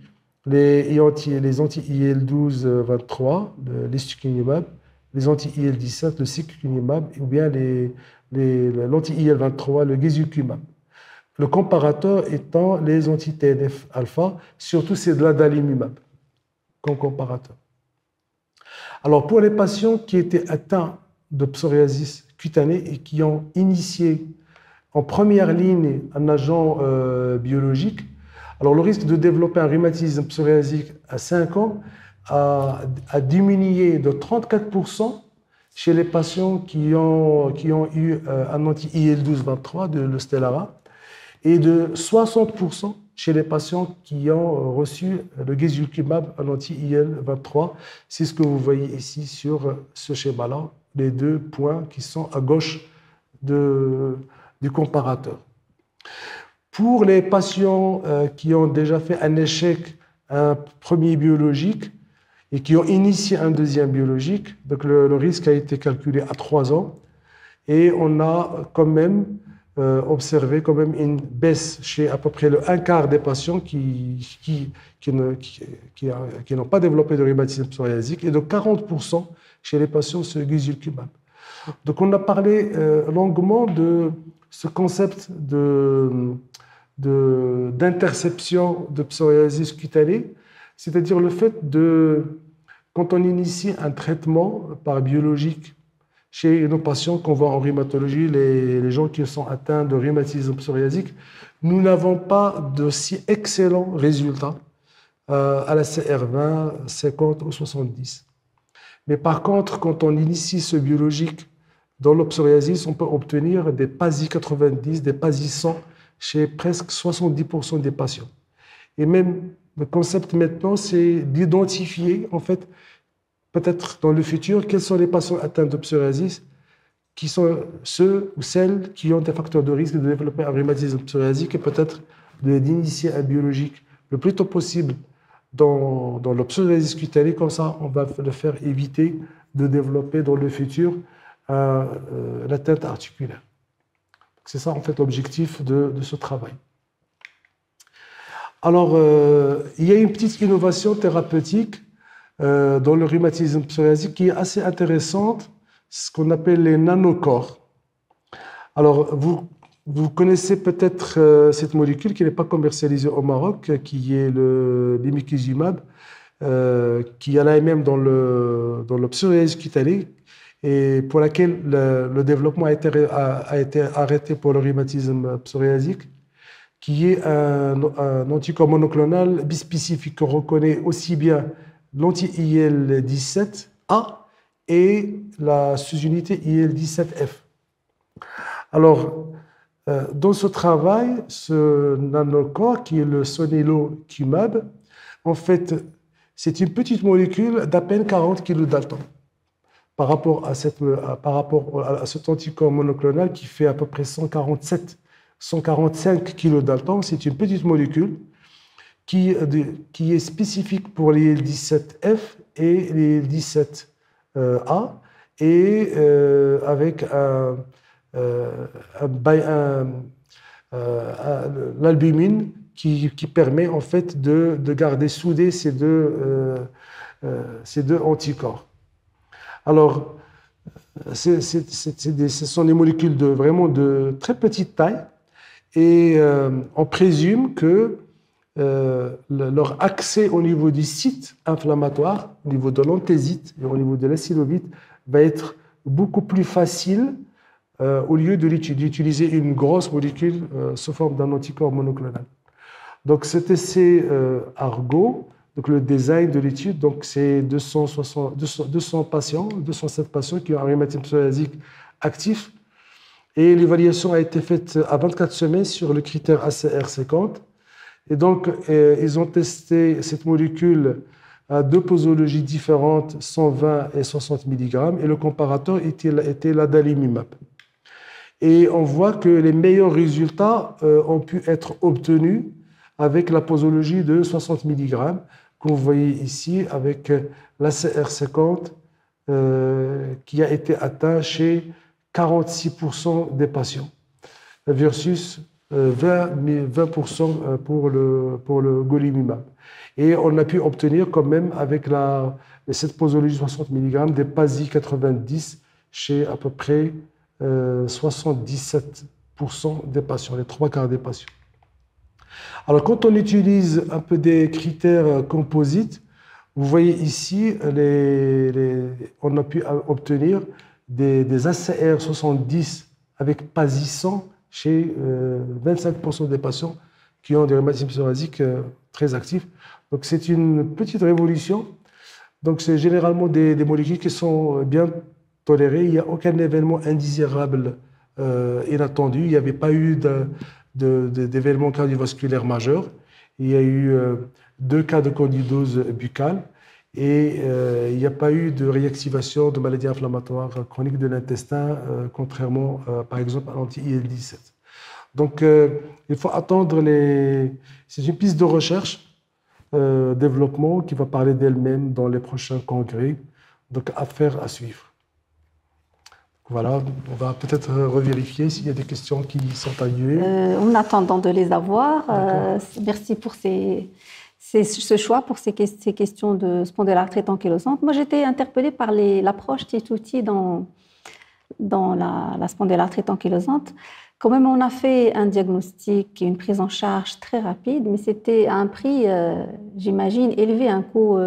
les anti-IL-12-23, l'ustekinumab, les anti-IL-17, le secukinumab, ou bien l'anti-IL-23, le guselkumab. Le comparateur étant les anti-TNF-alpha, surtout c'est de l'adalimumab comme comparateur. Alors, pour les patients qui étaient atteints de psoriasis cutanée et qui ont initié en première ligne un agent biologique, alors le risque de développer un rhumatisme psoriasique à 5 ans a diminué de 34% chez les patients qui ont eu un anti-IL-12-23 de Stelara et de 60% chez les patients qui ont reçu le guselkumab, un anti-IL-23. C'est ce que vous voyez ici sur ce schéma-là, les 2 points qui sont à gauche du comparateur. Pour les patients qui ont déjà fait un échec à un premier biologique et qui ont initié un deuxième biologique, donc le risque a été calculé à 3 ans et on a quand même observé quand même une baisse chez à peu près le 1/4 des patients qui n'ont pas développé de rhumatisme psoriasique et de 40% chez les patients sur guselkumab. Donc on a parlé longuement de ce concept d'interception de psoriasis cutanée, c'est-à-dire le fait quand on initie un traitement par biologique chez nos patients qu'on voit en rhumatologie, les gens qui sont atteints de rhumatisme psoriasique, nous n'avons pas d'aussi excellents résultats à la CR20, 50 ou 70. Mais par contre, quand on initie ce biologique dans le psoriasis, on peut obtenir des PASI 90, des PASI 100 chez presque 70% des patients. Et même le concept maintenant, c'est d'identifier, en fait, peut-être dans le futur, quels sont les patients atteints de psoriasis, qui sont ceux ou celles qui ont des facteurs de risque de développer un rhumatisme psoriasique et peut-être d'initier un biologique le plus tôt possible dans le psoriasis cutanée. Comme ça, on va le faire éviter de développer dans le futur l'atteinte articulaire. C'est ça, en fait, l'objectif de ce travail. Alors, il y a une petite innovation thérapeutique dans le rhumatisme psoriasique qui est assez intéressante, ce qu'on appelle les nanocorps. Alors, vous connaissez peut-être cette molécule qui n'est pas commercialisée au Maroc, qui est le bimekizumab, qui est là même dans le psoriasis cutanée et pour laquelle le développement a été arrêté pour le rhumatisme psoriasique, qui est un anticorps monoclonal bispécifique qu'on reconnaît aussi bien l'anti-IL-17A et la sous-unité IL-17F. Alors, dans ce travail, ce nanocorps, qui est le sonelokimab, en fait, c'est une petite molécule d'à peine 40 kilodaltons par rapport à cet anticorps monoclonal qui fait à peu près 145 kilodaltons. C'est une petite molécule qui est spécifique pour les IL-17F et les IL-17A et avec l'albumine qui permet en fait de garder soudés ces deux anticorps. Alors, ce sont des molécules vraiment de très petite taille et on présume que leur accès au niveau du site inflammatoire, au niveau de l'anthésite et au niveau de l'acylovite, va être beaucoup plus facile au lieu d'utiliser une grosse molécule sous forme d'un anticorps monoclonal. Donc, cet essai Argo, donc le design de l'étude, donc c'est 207 patients qui ont un rhumatisme psoriasique actif. Et l'évaluation a été faite à 24 semaines sur le critère ACR50. Et donc, ils ont testé cette molécule à deux posologies différentes, 120 et 60 mg, et le comparateur était l'adalimumab. Et on voit que les meilleurs résultats ont pu être obtenus avec la posologie de 60 mg, que vous voyez ici avec l'ACR50 qui a été atteint chez 46% des patients, versus 20% pour le golimumab. Et on a pu obtenir quand même avec cette posologie 60 mg des PASI 90 chez à peu près 77% des patients, les trois quarts des patients. Alors, quand on utilise un peu des critères composites, vous voyez ici, on a pu obtenir des ACR 70 avec PASI 100 chez 25% des patients qui ont des rhumatismes psoriasiques très actifs. Donc, c'est une petite révolution. Donc, c'est généralement des molécules qui sont bien tolérées. Il n'y a aucun événement indésirable inattendu. Il n'y avait pas eu d'événements cardiovasculaires majeurs. Il y a eu 2 cas de candidose buccale et il n'y a pas eu de réactivation de maladies inflammatoires chroniques de l'intestin, contrairement, par exemple, à l'anti-IL-17. Donc, il faut attendre C'est une piste de recherche, développement qui va parler d'elle-même dans les prochains congrès. Donc, affaire à suivre. Voilà, on va peut-être revérifier s'il y a des questions qui sont arrivées. En attendant de les avoir, merci pour ce choix, pour ces questions de spondylarthrite ankylosante. Moi, j'étais interpellée par l'approche Titouti dans la spondylarthrite ankylosante. Quand même, on a fait un diagnostic et une prise en charge très rapide, mais c'était à un prix, j'imagine, élevé, un coût...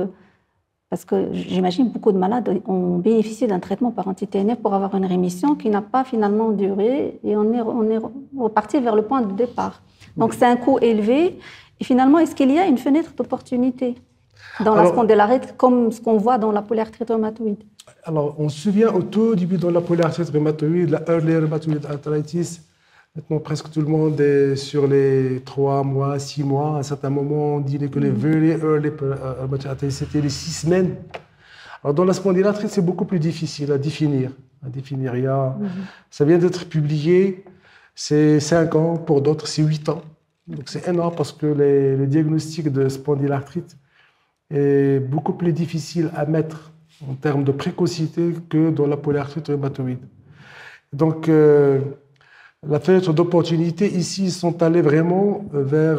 parce que j'imagine beaucoup de malades ont bénéficié d'un traitement par anti-TNF pour avoir une rémission qui n'a pas finalement duré et on est reparti vers le point de départ. Donc c'est un coût élevé. Et finalement, est-ce qu'il y a une fenêtre d'opportunité dans la spondylarthrite comme ce qu'on voit dans la polyarthrite rhumatoïde? Alors, on se souvient au tout début dans la polyarthrite rhumatoïde, la early rheumatoid arthritis. Maintenant, presque tout le monde est sur les 3 mois, 6 mois. À un certain moment, on dirait que les very early rheumatoid arthritis, c'était les 6 semaines. Alors, dans la spondylarthrite, c'est beaucoup plus difficile à définir. Ça vient d'être publié, c'est 5 ans, pour d'autres, c'est 8 ans. Donc, c'est énorme parce que le diagnostic de spondylarthrite est beaucoup plus difficile à mettre en termes de précocité que dans la polyarthrite rhumatoïde. Donc, la fenêtre d'opportunité ici sont allés vraiment vers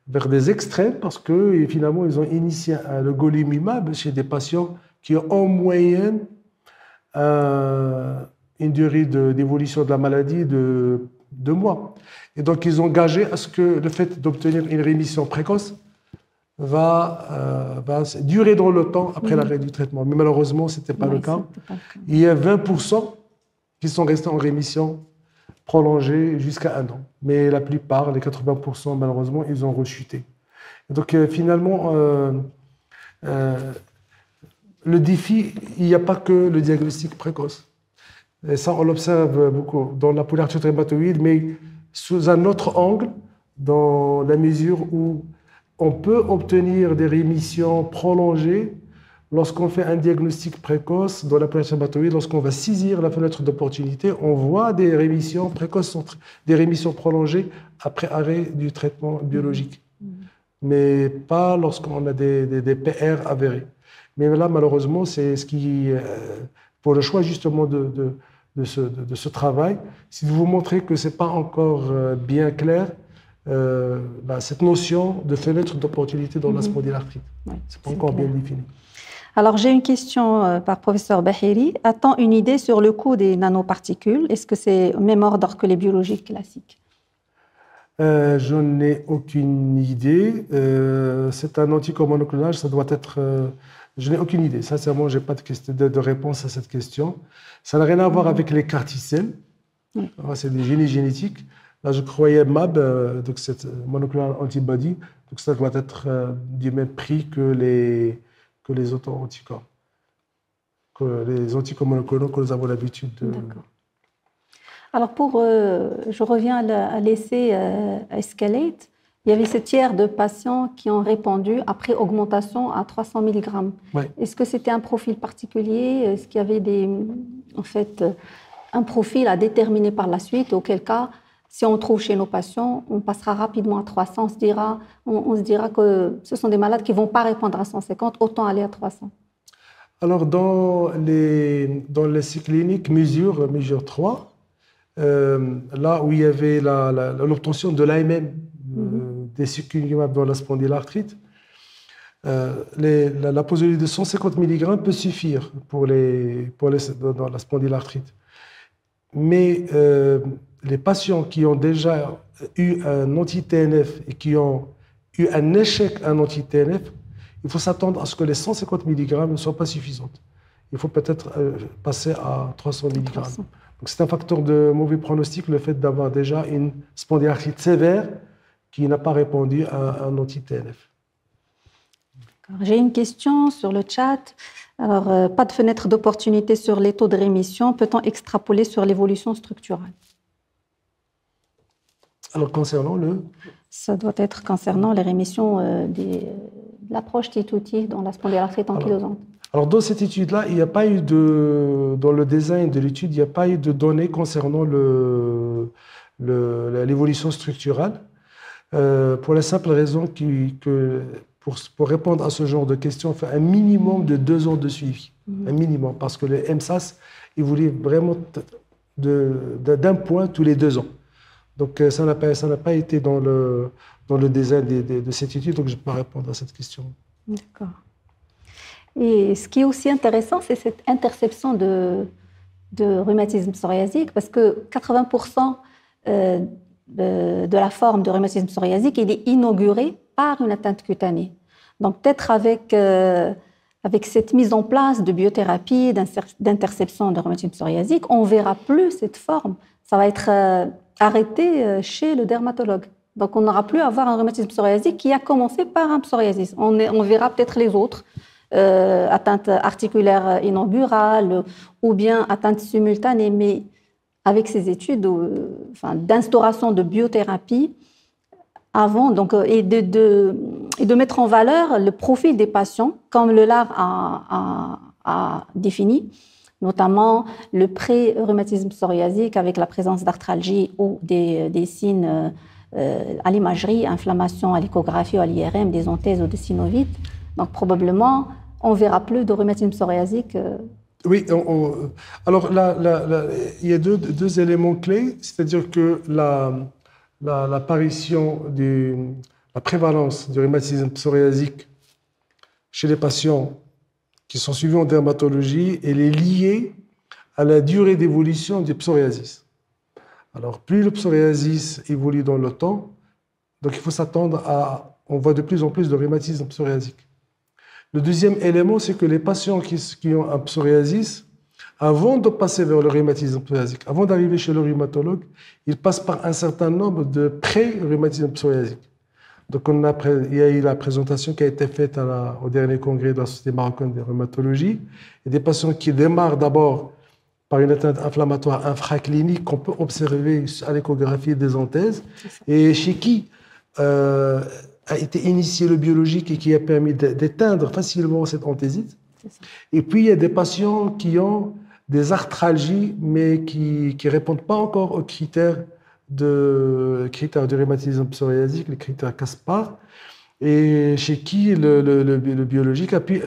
vers des extrêmes parce que finalement, ils ont initié le golimumab chez des patients qui ont en moyenne une durée d'évolution de la maladie de 2 mois. Et donc, ils ont gagé à ce que le fait d'obtenir une rémission précoce va durer dans le temps après l'arrêt du traitement. Mais malheureusement, ce n'était pas le cas. Il y a 20% qui sont restés en rémission prolongée jusqu'à 1 an. Mais la plupart, les 80%, malheureusement, ils ont rechuté. Et donc, finalement, le défi, il n'y a pas que le diagnostic précoce. Et ça, on l'observe beaucoup dans la polyarthrite rhumatoïde, mais sous un autre angle, dans la mesure où on peut obtenir des rémissions prolongées lorsqu'on fait un diagnostic précoce dans la polyarthrite rhumatoïde, lorsqu'on va saisir la fenêtre d'opportunité, on voit des rémissions précoces, des rémissions prolongées après arrêt du traitement biologique. Mais pas lorsqu'on a des PR avérés. Mais là, malheureusement, c'est ce qui, pour le choix justement de ce travail, si vous montrez que ce n'est pas encore bien clair, cette notion de fenêtre d'opportunité dans la spondylarthrite, ce n'est pas encore bien défini. Alors, j'ai une question par professeur Bahiri. A-t-on une idée sur le coût des nanoparticules? Est-ce que c'est au même ordre que les biologiques classiques? Je n'ai aucune idée. C'est un anticorps-monoclonal, ça doit être... je n'ai aucune idée. Sincèrement, je n'ai pas de réponse à cette question. Ça n'a rien à voir avec les carticelles. C'est des génies génétiques. Là, je croyais MAB, donc c'est monoclonal antibody. Donc ça doit être du même prix que les autres anticorps. Que les anticorps monoclonaux que nous avons l'habitude de... D'accord. Alors, je reviens à l'essai Escalate. Il y avait ce tiers de patients qui ont répondu après augmentation à 300 mg. Ouais. Est-ce que c'était un profil particulier? Est-ce qu'il y avait un profil à déterminer par la suite? Auquel cas, si on trouve chez nos patients, on passera rapidement à 300. On se dira que ce sont des malades qui ne vont pas répondre à 150, autant aller à 300. Alors, dans l'essai clinique mesure 3, là où il y avait l'obtention de l'AMM, des secukinumab dans la spondylarthrite, la posologie de 150 mg peut suffire dans la spondylarthrite. Mais les patients qui ont déjà eu un anti-TNF et qui ont eu un échec à un anti-TNF, il faut s'attendre à ce que les 150 mg ne soient pas suffisantes. Il faut peut-être passer à 300 mg. Donc c'est un facteur de mauvais pronostic, le fait d'avoir déjà une spondylarthrite sévère qui n'a pas répondu à un anti-TNF. J'ai une question sur le chat. Alors, pas de fenêtre d'opportunité sur les taux de rémission. Peut-on extrapoler sur l'évolution structurale? Alors, concernant Ça doit être concernant les rémissions de l'approche T2T dans la spondylarthrite ankylosante. Alors, dans cette étude-là, il n'y a pas eu dans le design de l'étude, il n'y a pas eu de données concernant l'évolution structurale, pour la simple raison que pour répondre à ce genre de questions, il faut un minimum de 2 ans de suivi. Un minimum, parce que les MSAS évoluent vraiment d'un point tous les 2 ans. Donc, ça n'a pas été dans le design de cette étude, donc je ne peux pas répondre à cette question. D'accord. Et ce qui est aussi intéressant, c'est cette interception de rhumatisme psoriasique, parce que 80% de la forme de rhumatisme psoriasique, il est inauguré par une atteinte cutanée. Donc peut-être avec cette mise en place de biothérapie, d'interception de rhumatisme psoriasique, on ne verra plus cette forme. Ça va être arrêté chez le dermatologue. Donc on n'aura plus à avoir un rhumatisme psoriasique qui a commencé par un psoriasis. On verra peut-être les autres. Atteinte articulaire inaugurale ou bien atteinte simultanée, mais avec ces études d'instauration de biothérapie avant, donc, et de mettre en valeur le profil des patients, comme le LAR a défini, notamment le pré-rhumatisme psoriasique avec la présence d'arthralgie ou des signes à l'imagerie, inflammation à l'échographie ou à l'IRM, des enthèses ou des synovites. Donc probablement, on ne verra plus de rhumatisme psoriasique. Oui, alors là, il y a deux éléments clés, c'est-à-dire que l'apparition la prévalence du rhumatisme psoriasique chez les patients qui sont suivis en dermatologie, elle est liée à la durée d'évolution du psoriasis. Alors, plus le psoriasis évolue dans le temps, donc il faut s'attendre à... On voit de plus en plus de rhumatisme psoriasique. Le deuxième élément, c'est que les patients qui ont un psoriasis, avant de passer vers le rhumatisme psoriasique, avant d'arriver chez le rhumatologue, ils passent par un certain nombre de pré-rhumatisme psoriasique. Donc, il y a eu la présentation qui a été faite au dernier congrès de la Société marocaine de rhumatologie. Il y a des patients qui démarrent d'abord par une atteinte inflammatoire infraclinique qu'on peut observer à l'échographie des anthèses, et chez qui a été initié le biologique et qui a permis d'éteindre facilement cette anthésite. Et puis, il y a des patients qui ont des arthralgies, mais qui ne répondent pas encore aux critères du rhumatisme psoriasique, les critères Caspar, et chez qui le biologique a pu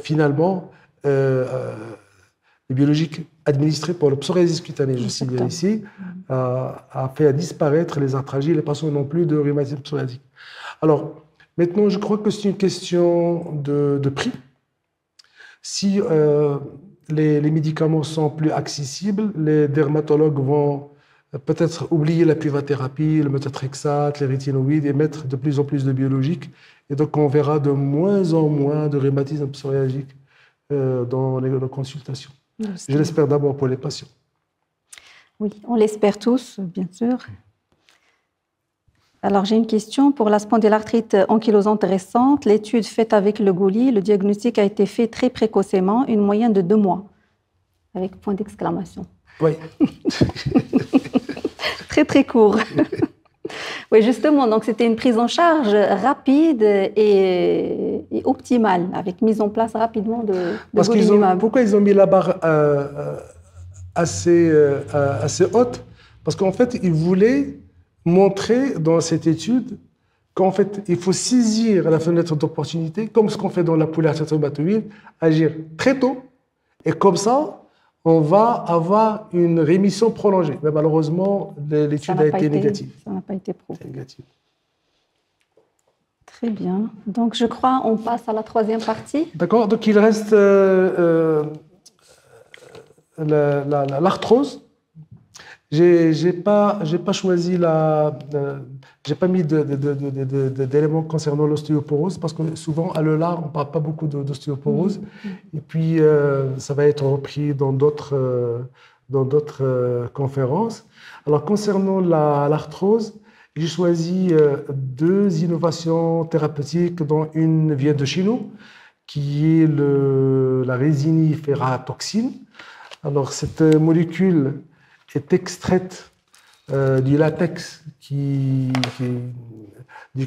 finalement, le biologique administré pour le psoriasis cutané, je cite bien ici, a fait disparaître les arthralgies, les patients n'ont plus de rhumatisme psoriasique. Alors, maintenant, je crois que c'est une question de prix. Si les médicaments sont plus accessibles, les dermatologues vont peut-être oublier la pivathérapie, le méthotrexate, les rétinoïdes et mettre de plus en plus de biologiques. Et donc, on verra de moins en moins de rhumatisme psoriasique dans les consultations. Je l'espère d'abord pour les patients. Oui, on l'espère tous, bien sûr. Alors, j'ai une question. Pour la spondylarthrite ankylosante récente, l'étude faite avec le Goli, le diagnostic a été fait très précocement, une moyenne de 2 mois, avec point d'exclamation. Oui. Très, très court. Oui, justement, donc c'était une prise en charge rapide et optimale, avec mise en place rapidement de golimumab. Pourquoi ils ont mis la barre assez haute? Parce qu'en fait, ils voulaient montrer dans cette étude qu'en fait, il faut saisir la fenêtre d'opportunité, comme ce qu'on fait dans la polyarthrite rhumatoïde, agir très tôt, et comme ça, on va avoir une rémission prolongée. Mais malheureusement, l'étude a été négative. Ça n'a pas été prouvé. Négative. Très bien. Donc, je crois on passe à la troisième partie. D'accord. Donc, il reste l'arthrose. J'ai pas choisi j'ai pas mis d'éléments concernant l'ostéoporose parce que souvent à l'ELA on parle pas beaucoup d'ostéoporose et puis ça va être repris dans d'autres conférences. Alors concernant l'arthrose, j'ai choisi 2 innovations thérapeutiques dont une vient de chez nous qui est la résinifératoxine. Alors cette molécule est extraite du latex du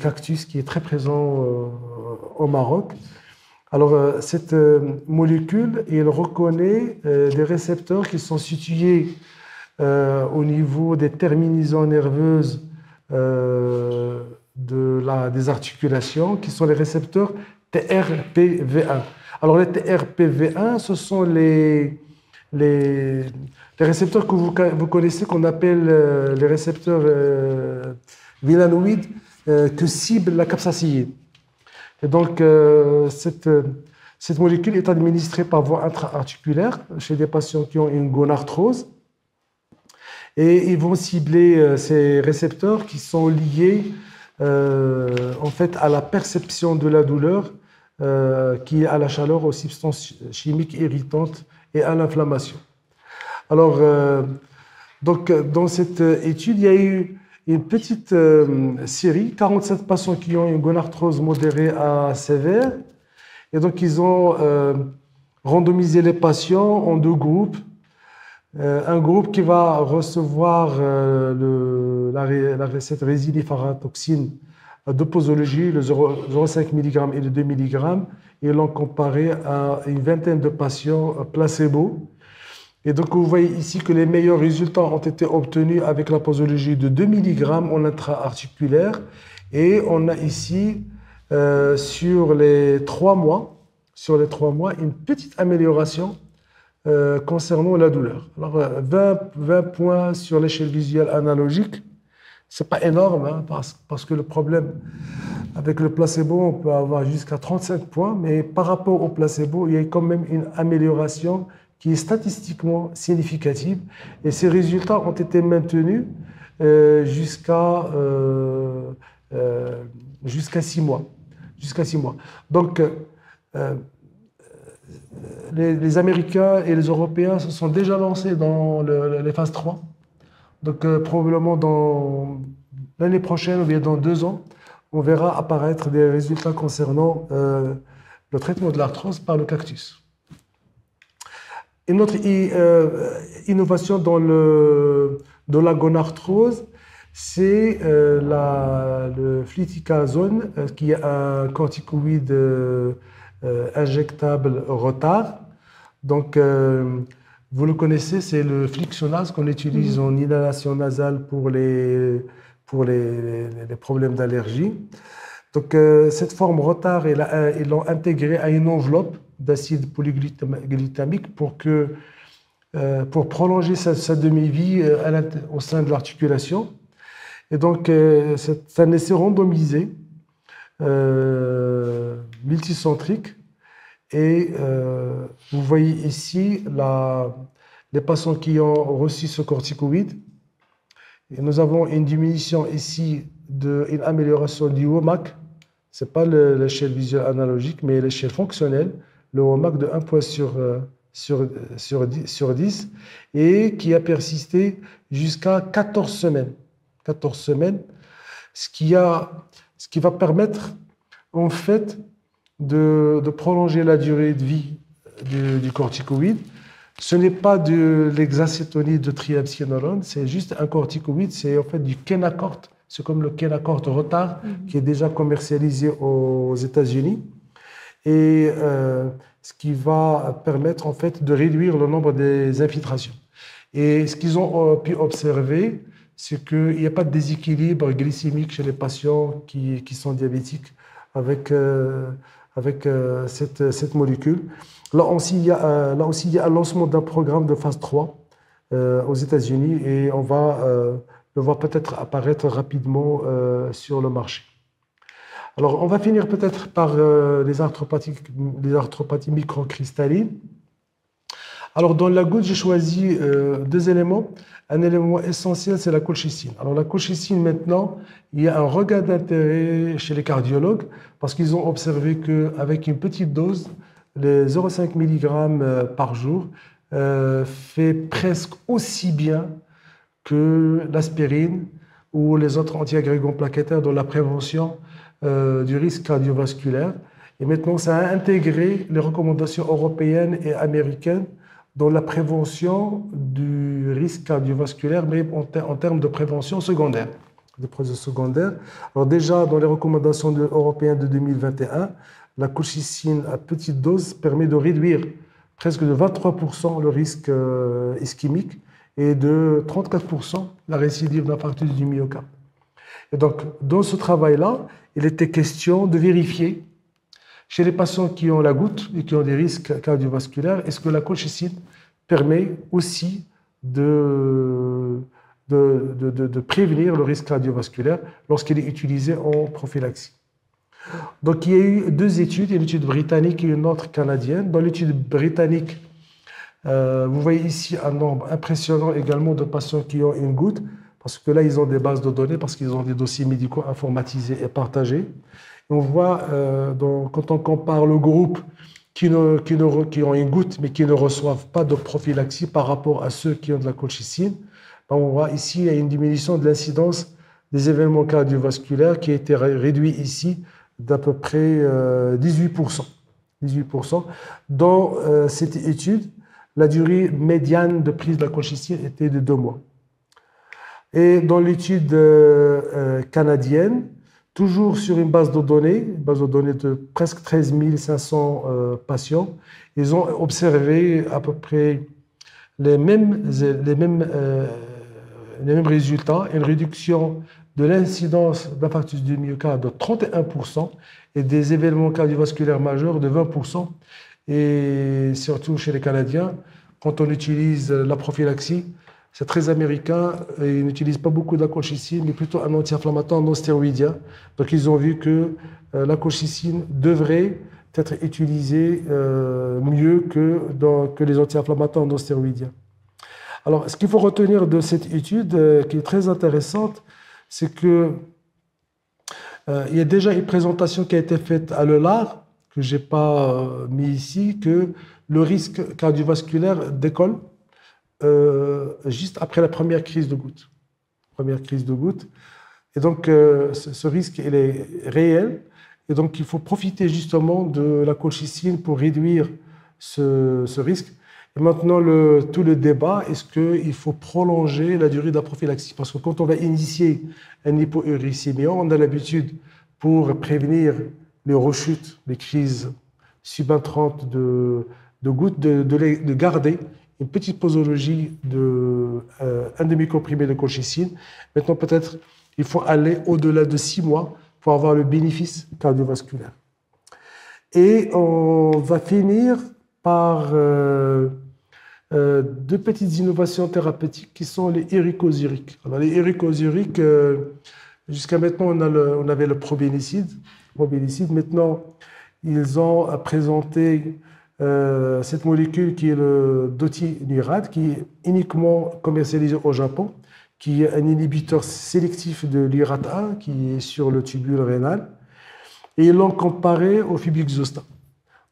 cactus qui est très présent au Maroc. Alors, cette molécule, elle reconnaît des récepteurs qui sont situés au niveau des terminaisons nerveuses des articulations, qui sont les récepteurs TRPV1. Alors, les TRPV1, ce sont les récepteurs que vous connaissez, qu'on appelle les récepteurs villanoïdes que cible la capsaïcine. Et donc, cette molécule est administrée par voie intra-articulaire chez des patients qui ont une gonarthrose. Et ils vont cibler ces récepteurs qui sont liés en fait à la perception de la douleur qui est à la chaleur, aux substances chimiques irritantes et à l'inflammation. Alors, donc, dans cette étude, il y a eu une petite série, 47 patients qui ont une gonarthrose modérée à sévère. Et donc, ils ont randomisé les patients en 2 groupes. Un groupe qui va recevoir cette résinifératoxine à 2 posologies, le 0,5 mg et le 2 mg, et l'ont comparé à une vingtaine de patients placebo. Et donc, vous voyez ici que les meilleurs résultats ont été obtenus avec la posologie de 2 mg en intra-articulaire. Et on a ici, sur les 3 mois, une petite amélioration concernant la douleur. Alors, 20 points sur l'échelle visuelle analogique, C'est pas énorme, hein, parce que le problème avec le placebo, on peut avoir jusqu'à 35 points, mais par rapport au placebo, il y a quand même une amélioration qui est statistiquement significative. Et ces résultats ont été maintenus jusqu'à 6 mois. Jusqu'à 6 mois. Donc, les Américains et les Européens se sont déjà lancés dans les phases 3. Donc, probablement dans l'année prochaine ou bien dans 2 ans, on verra apparaître des résultats concernant le traitement de l'arthrose par le cactus. Une autre innovation dans la gonarthrose, c'est le fluticasone, qui est un corticoïde injectable retard. Donc, vous le connaissez, c'est le flixonase qu'on utilise en inhalation nasale pour les problèmes d'allergie. Donc, cette forme retard, ils l'ont intégrée à une enveloppe d'acide polyglycamique pour prolonger sa demi-vie au sein de l'articulation. Et donc, c'est un essai randomisé, multicentrique. Et vous voyez ici les patients qui ont reçu ce corticoïde. Et nous avons une diminution ici, une amélioration du WOMAC. Ce n'est pas l'échelle visuelle analogique, mais l'échelle fonctionnelle, le WOMAC de 1 point sur 10, et qui a persisté jusqu'à 14 semaines. 14 semaines, ce qui va permettre, en fait, de prolonger la durée de vie du corticoïde. Ce n'est pas de l'hexacétonide de triamcinolone, c'est juste un corticoïde, c'est en fait du Kenacort. C'est comme le Kenacort retard qui est déjà commercialisé aux États-Unis. Et ce qui va permettre en fait de réduire le nombre des infiltrations. Et ce qu'ils ont pu observer, c'est qu'il n'y a pas de déséquilibre glycémique chez les patients qui sont diabétiques avec cette molécule. Là aussi, il y a un lancement d'un programme de phase 3 aux États-Unis et on va le voir peut-être apparaître rapidement sur le marché. Alors, on va finir peut-être par les arthropathies microcristallines. Alors, dans la goutte, j'ai choisi 2 éléments. Un élément essentiel, c'est la colchicine. Alors, la colchicine, maintenant, il y a un regain d'intérêt chez les cardiologues parce qu'ils ont observé qu'avec une petite dose, les 0,5 mg par jour fait presque aussi bien que l'aspirine ou les autres antiagrégants plaquettaires dans la prévention du risque cardiovasculaire. Et maintenant, ça a intégré les recommandations européennes et américaines dans la prévention du risque cardiovasculaire, mais en termes de prévention secondaire. Alors déjà, dans les recommandations européennes de 2021, la colchicine à petite dose permet de réduire presque de 23% le risque ischémique et de 34% la récidive d'infarctus du myocarde. Et donc, dans ce travail-là, il était question de vérifier chez les patients qui ont la goutte et qui ont des risques cardiovasculaires, est-ce que la colchicine permet aussi de prévenir le risque cardiovasculaire lorsqu'elle est utilisée en prophylaxie. Donc, il y a eu 2 études, une étude britannique et une autre canadienne. Dans l'étude britannique, vous voyez ici un nombre impressionnant également de patients qui ont une goutte, parce que là, ils ont des bases de données, parce qu'ils ont des dossiers médicaux informatisés et partagés. Et on voit, quand on compare le groupe qui ont une goutte, mais qui ne reçoivent pas de prophylaxie par rapport à ceux qui ont de la colchicine, on voit ici il y a une diminution de l'incidence des événements cardiovasculaires qui a été réduite ici d'à peu près 18%. Dans cette étude, la durée médiane de prise de la colchicine était de 2 mois. Et dans l'étude canadienne, toujours sur une base de données de presque 13 500 patients, ils ont observé à peu près les mêmes résultats, une réduction de l'incidence d'infarctus du myocarde de 31% et des événements cardiovasculaires majeurs de 20%. Et surtout chez les Canadiens, quand on utilise la prophylaxie, C'est très américain. Ils n'utilisent pas beaucoup de la colchicine, mais plutôt un anti-inflammatoire non stéroïdien. Donc, ils ont vu que la colchicine devrait être utilisée mieux que les anti-inflammatoires non stéroïdiens. Alors, ce qu'il faut retenir de cette étude, qui est très intéressante, c'est que il y a déjà une présentation qui a été faite à l'ELAR, que je n'ai pas mis ici, que le risque cardiovasculaire décolle juste après la première crise de goutte. Et donc, ce risque, il est réel. Et donc, il faut profiter justement de la colchicine pour réduire ce risque. Et maintenant, tout le débat, est-ce qu'il faut prolonger la durée de la prophylaxie? Parce que quand on va initier un hypouricémiant, on a l'habitude, pour prévenir les rechutes, les crises subentrantes de gouttes, de garder une petite posologie un demi-comprimé de colchicine. Maintenant, peut-être, il faut aller au-delà de 6 mois pour avoir le bénéfice cardiovasculaire. Et on va finir par deux petites innovations thérapeutiques qui sont les éricosuriques. Alors, les éricosuriques, jusqu'à maintenant, on avait le probénicide. Maintenant, ils ont présenté cette molécule qui est le dotinurad, qui est uniquement commercialisé au Japon, qui est un inhibiteur sélectif de l'URAT1, qui est sur le tubule rénal. Et ils l'ont comparé au febuxostat.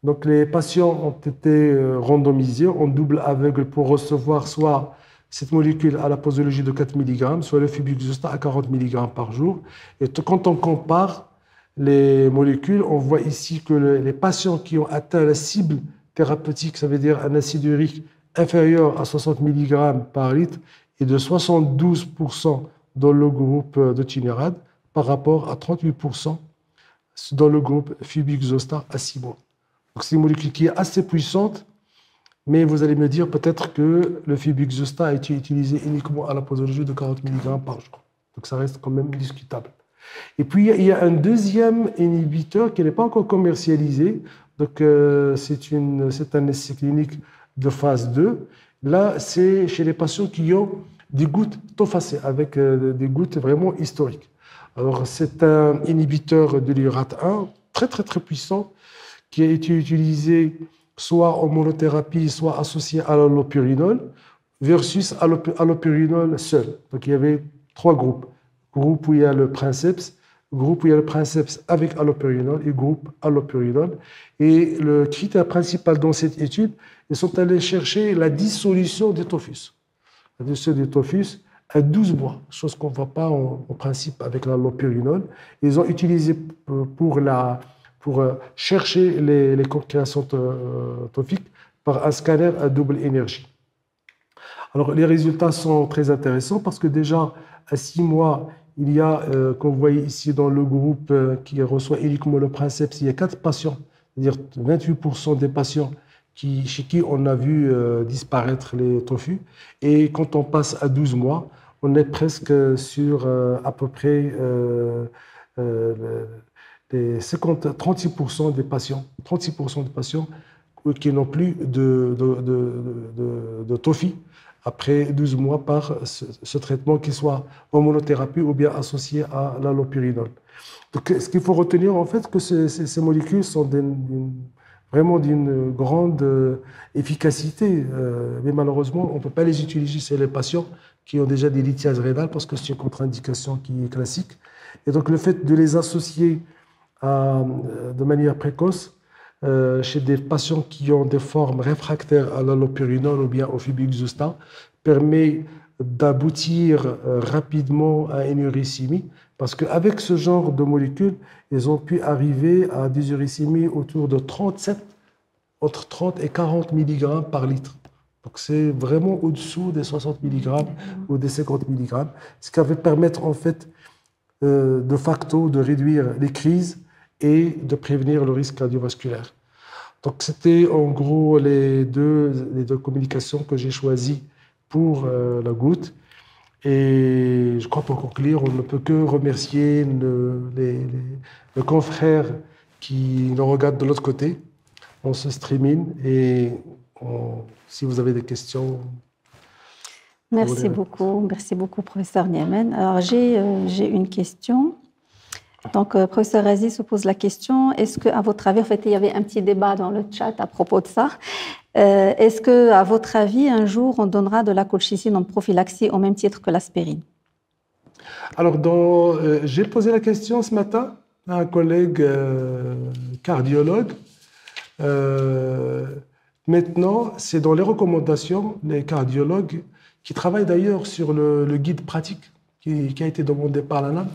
Donc, les patients ont été randomisés en double aveugle pour recevoir soit cette molécule à la posologie de 4 mg, soit le febuxostat à 40 mg par jour. Et quand on compare les molécules, on voit ici que les patients qui ont atteint la cible thérapeutique, ça veut dire un acide urique inférieur à 60 mg par litre, et de 72% dans le groupe de dotinurad par rapport à 38% dans le groupe febuxostat à 6 mois. Donc, c'est une molécule qui est assez puissante, mais vous allez me dire peut-être que le febuxostat a été utilisé uniquement à la posologie de 40 mg par jour. Donc, ça reste quand même discutable. Et puis, il y a un deuxième inhibiteur qui n'est pas encore commercialisé. Donc, c'est un essai clinique de phase 2. Là, c'est chez les patients qui ont des gouttes toffacées, avec des gouttes vraiment historiques. Alors, c'est un inhibiteur de l'URAT1 très, très, très puissant qui a été utilisé soit en monothérapie, soit associé à l'allopurinol, versus allopurinol seul. Donc, il y avait 3 groupes. Groupe où il y a le princeps, groupe où il y a le princeps avec allopurinol et groupe allopurinol. Et le critère principal dans cette étude, ils sont allés chercher la dissolution des tophus. La dissolution des tophus à 12 mois, chose qu'on ne voit pas en principe avec l'allopurinol. Ils ont utilisé pour chercher les concréations tophiques par un scanner à double énergie. Alors, les résultats sont très intéressants parce que déjà, à 6 mois, il y a, comme vous voyez ici dans le groupe qui reçoit uniquement le princeps, il y a 4 patients, c'est-à-dire 28% des patients chez qui on a vu disparaître les tophus. Et quand on passe à 12 mois, on est presque sur à peu près 36% des patients, 36% des patients qui n'ont plus de tophie après 12 mois par ce traitement, qu'il soit en monothérapie ou bien associé à l'allopurinol. Donc, ce qu'il faut retenir, en fait, que ces molécules sont vraiment d'une grande efficacité, mais malheureusement, on ne peut pas les utiliser chez les patients qui ont déjà des lithiases rénales parce que c'est une contre-indication qui est classique. Et donc, le fait de les associer de manière précoce chez des patients qui ont des formes réfractaires à l'allopurinol ou bien au febuxostat permet d'aboutir rapidement à une uricémie, parce qu'avec ce genre de molécules, ils ont pu arriver à des uricémies autour de 37, entre 30 et 40 mg par litre. Donc c'est vraiment au-dessous des 60 mg ou des 50 mg, ce qui va permettre en fait de facto de réduire les crises et de prévenir le risque cardiovasculaire. Donc, c'était en gros les deux communications que j'ai choisies pour la goutte. Et je crois pour conclure, on ne peut que remercier les confrères qui nous regardent de l'autre côté en ce streaming. Et si vous avez des questions... Merci beaucoup, professeur Niemen. Alors, j'ai une question. Donc, professeur Razi se pose la question, est-ce qu'à votre avis, en fait, il y avait un petit débat dans le chat à propos de ça, est-ce qu'à votre avis, un jour, on donnera de la colchicine en prophylaxie au même titre que l'aspirine? Alors, j'ai posé la question ce matin à un collègue cardiologue. Maintenant, c'est dans les recommandations, les cardiologues qui travaillent d'ailleurs sur le guide pratique qui a été demandé par l'ANAM.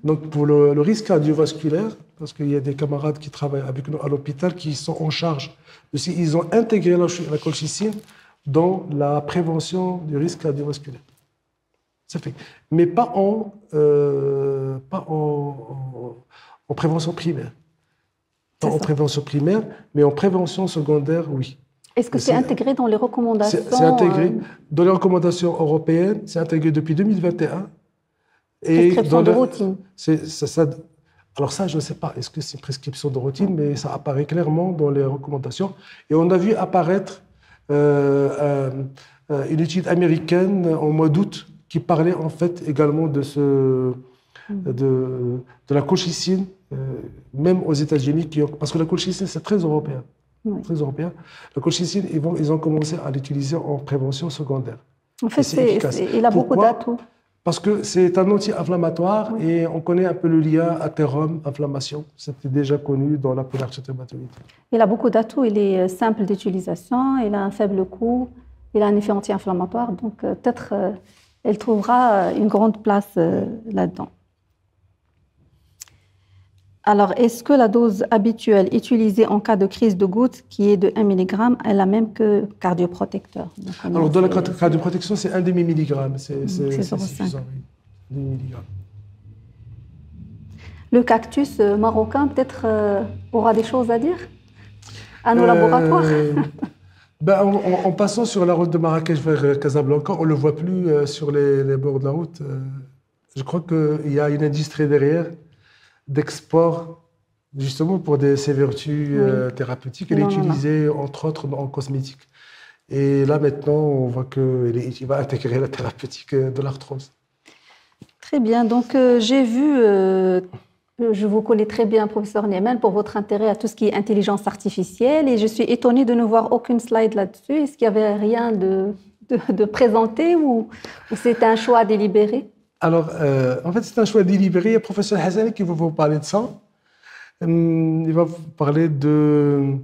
Donc, pour le risque cardiovasculaire, parce qu'il y a des camarades qui travaillent avec nous à l'hôpital qui sont en charge. Ils ont intégré la colchicine dans la prévention du risque cardiovasculaire. Ça fait. Mais pas en prévention primaire. Pas en prévention primaire, mais en prévention secondaire, oui. Est-ce que c'est intégré dans les recommandations? C'est intégré dans les recommandations européennes, c'est intégré depuis 2021. Et prescription de routine. Alors ça, je ne sais pas, est-ce que c'est une prescription de routine, mais ça apparaît clairement dans les recommandations. Et on a vu apparaître une étude américaine en mois d'août qui parlait en fait également de la colchicine, même aux États-Unis, parce que la colchicine, c'est très européen. Oui. Très européen. La colchicine, ils ont commencé à l'utiliser en prévention secondaire. En fait, il a beaucoup d'atouts. Parce que c'est un anti-inflammatoire et on connaît un peu le lien athérome-inflammation. C'était déjà connu dans la polyarthrite rhumatoïde. Il a beaucoup d'atouts, il est simple d'utilisation, il a un faible coût, il a un effet anti-inflammatoire, donc peut-être elle trouvera une grande place là-dedans. Alors, est-ce que la dose habituelle utilisée en cas de crise de goutte, qui est de 1 mg, est la même que cardioprotecteur? Alors, dans la cardioprotection, c'est 1 demi-milligramme. C'est suffisant, oui. 1 demi-milligramme. Le cactus marocain, peut-être, aura des choses à dire à nos laboratoires? En passant sur la route de Marrakech vers Casablanca, on ne le voit plus sur les bords de la route. Je crois qu'il y a une industrie derrière d'export, justement pour ses vertus thérapeutiques. Elle est utilisée, entre autres, en cosmétique. Et là, maintenant, on voit qu'il va intégrer la thérapeutique de l'arthrose. Très bien. Donc, j'ai vu, je vous connais très bien, professeur Niemen, pour votre intérêt à tout ce qui est intelligence artificielle. Et je suis étonnée de ne voir aucune slide là-dessus. Est-ce qu'il n'y avait rien de présenté ou c'était un choix délibéré? Alors, en fait, c'est un choix délibéré. Il y a le professeur Hassani qui va vous parler de ça. Il va vous parler de...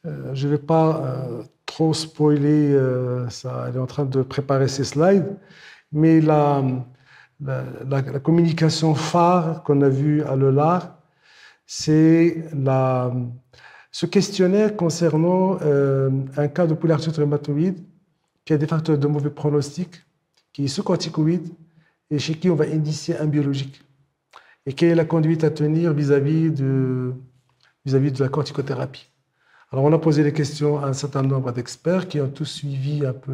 je ne vais pas trop spoiler ça. Elle est en train de préparer ses slides. Mais la communication phare qu'on a vue à l'ELAR, c'est ce questionnaire concernant un cas de polyarthrite rhumatoïde qui a des facteurs de mauvais pronostic, qui est sous corticoïde, et chez qui on va initier un biologique. Et quelle est la conduite à tenir vis-à-vis de la corticothérapie. Alors, on a posé les questions à un certain nombre d'experts qui ont tous suivi un peu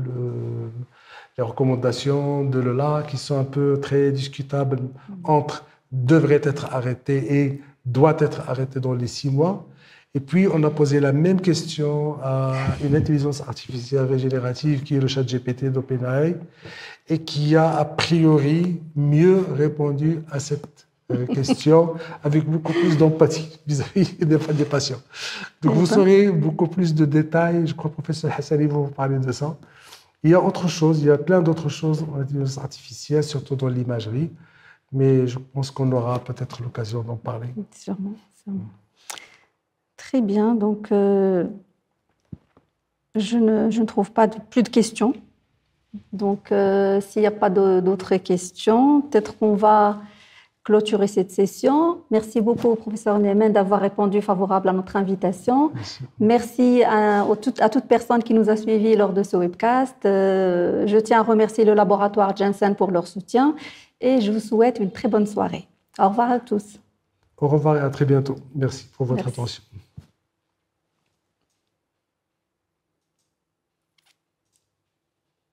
les recommandations de l'ELA, qui sont un peu très discutables entre devrait être arrêté et doit être arrêté dans les 6 mois. Et puis, on a posé la même question à une intelligence artificielle régénérative qui est le ChatGPT d'OpenAI et qui a priori mieux répondu à cette question avec beaucoup plus d'empathie vis-à-vis des patients. Donc, vous saurez beaucoup plus de détails. Je crois que le professeur Hassani va vous parler de ça. Il y a autre chose, il y a plein d'autres choses en intelligence artificielle, surtout dans l'imagerie. Mais je pense qu'on aura peut-être l'occasion d'en parler. Sûrement. Très bien, donc je ne trouve pas plus de questions. Donc s'il n'y a pas d'autres questions, peut-être qu'on va clôturer cette session. Merci beaucoup, professeur Niemen, d'avoir répondu favorable à notre invitation. Merci à toute personne qui nous a suivis lors de ce webcast. Je tiens à remercier le laboratoire Janssen pour leur soutien et je vous souhaite une très bonne soirée. Au revoir à tous. Au revoir et à très bientôt. Merci pour votre attention.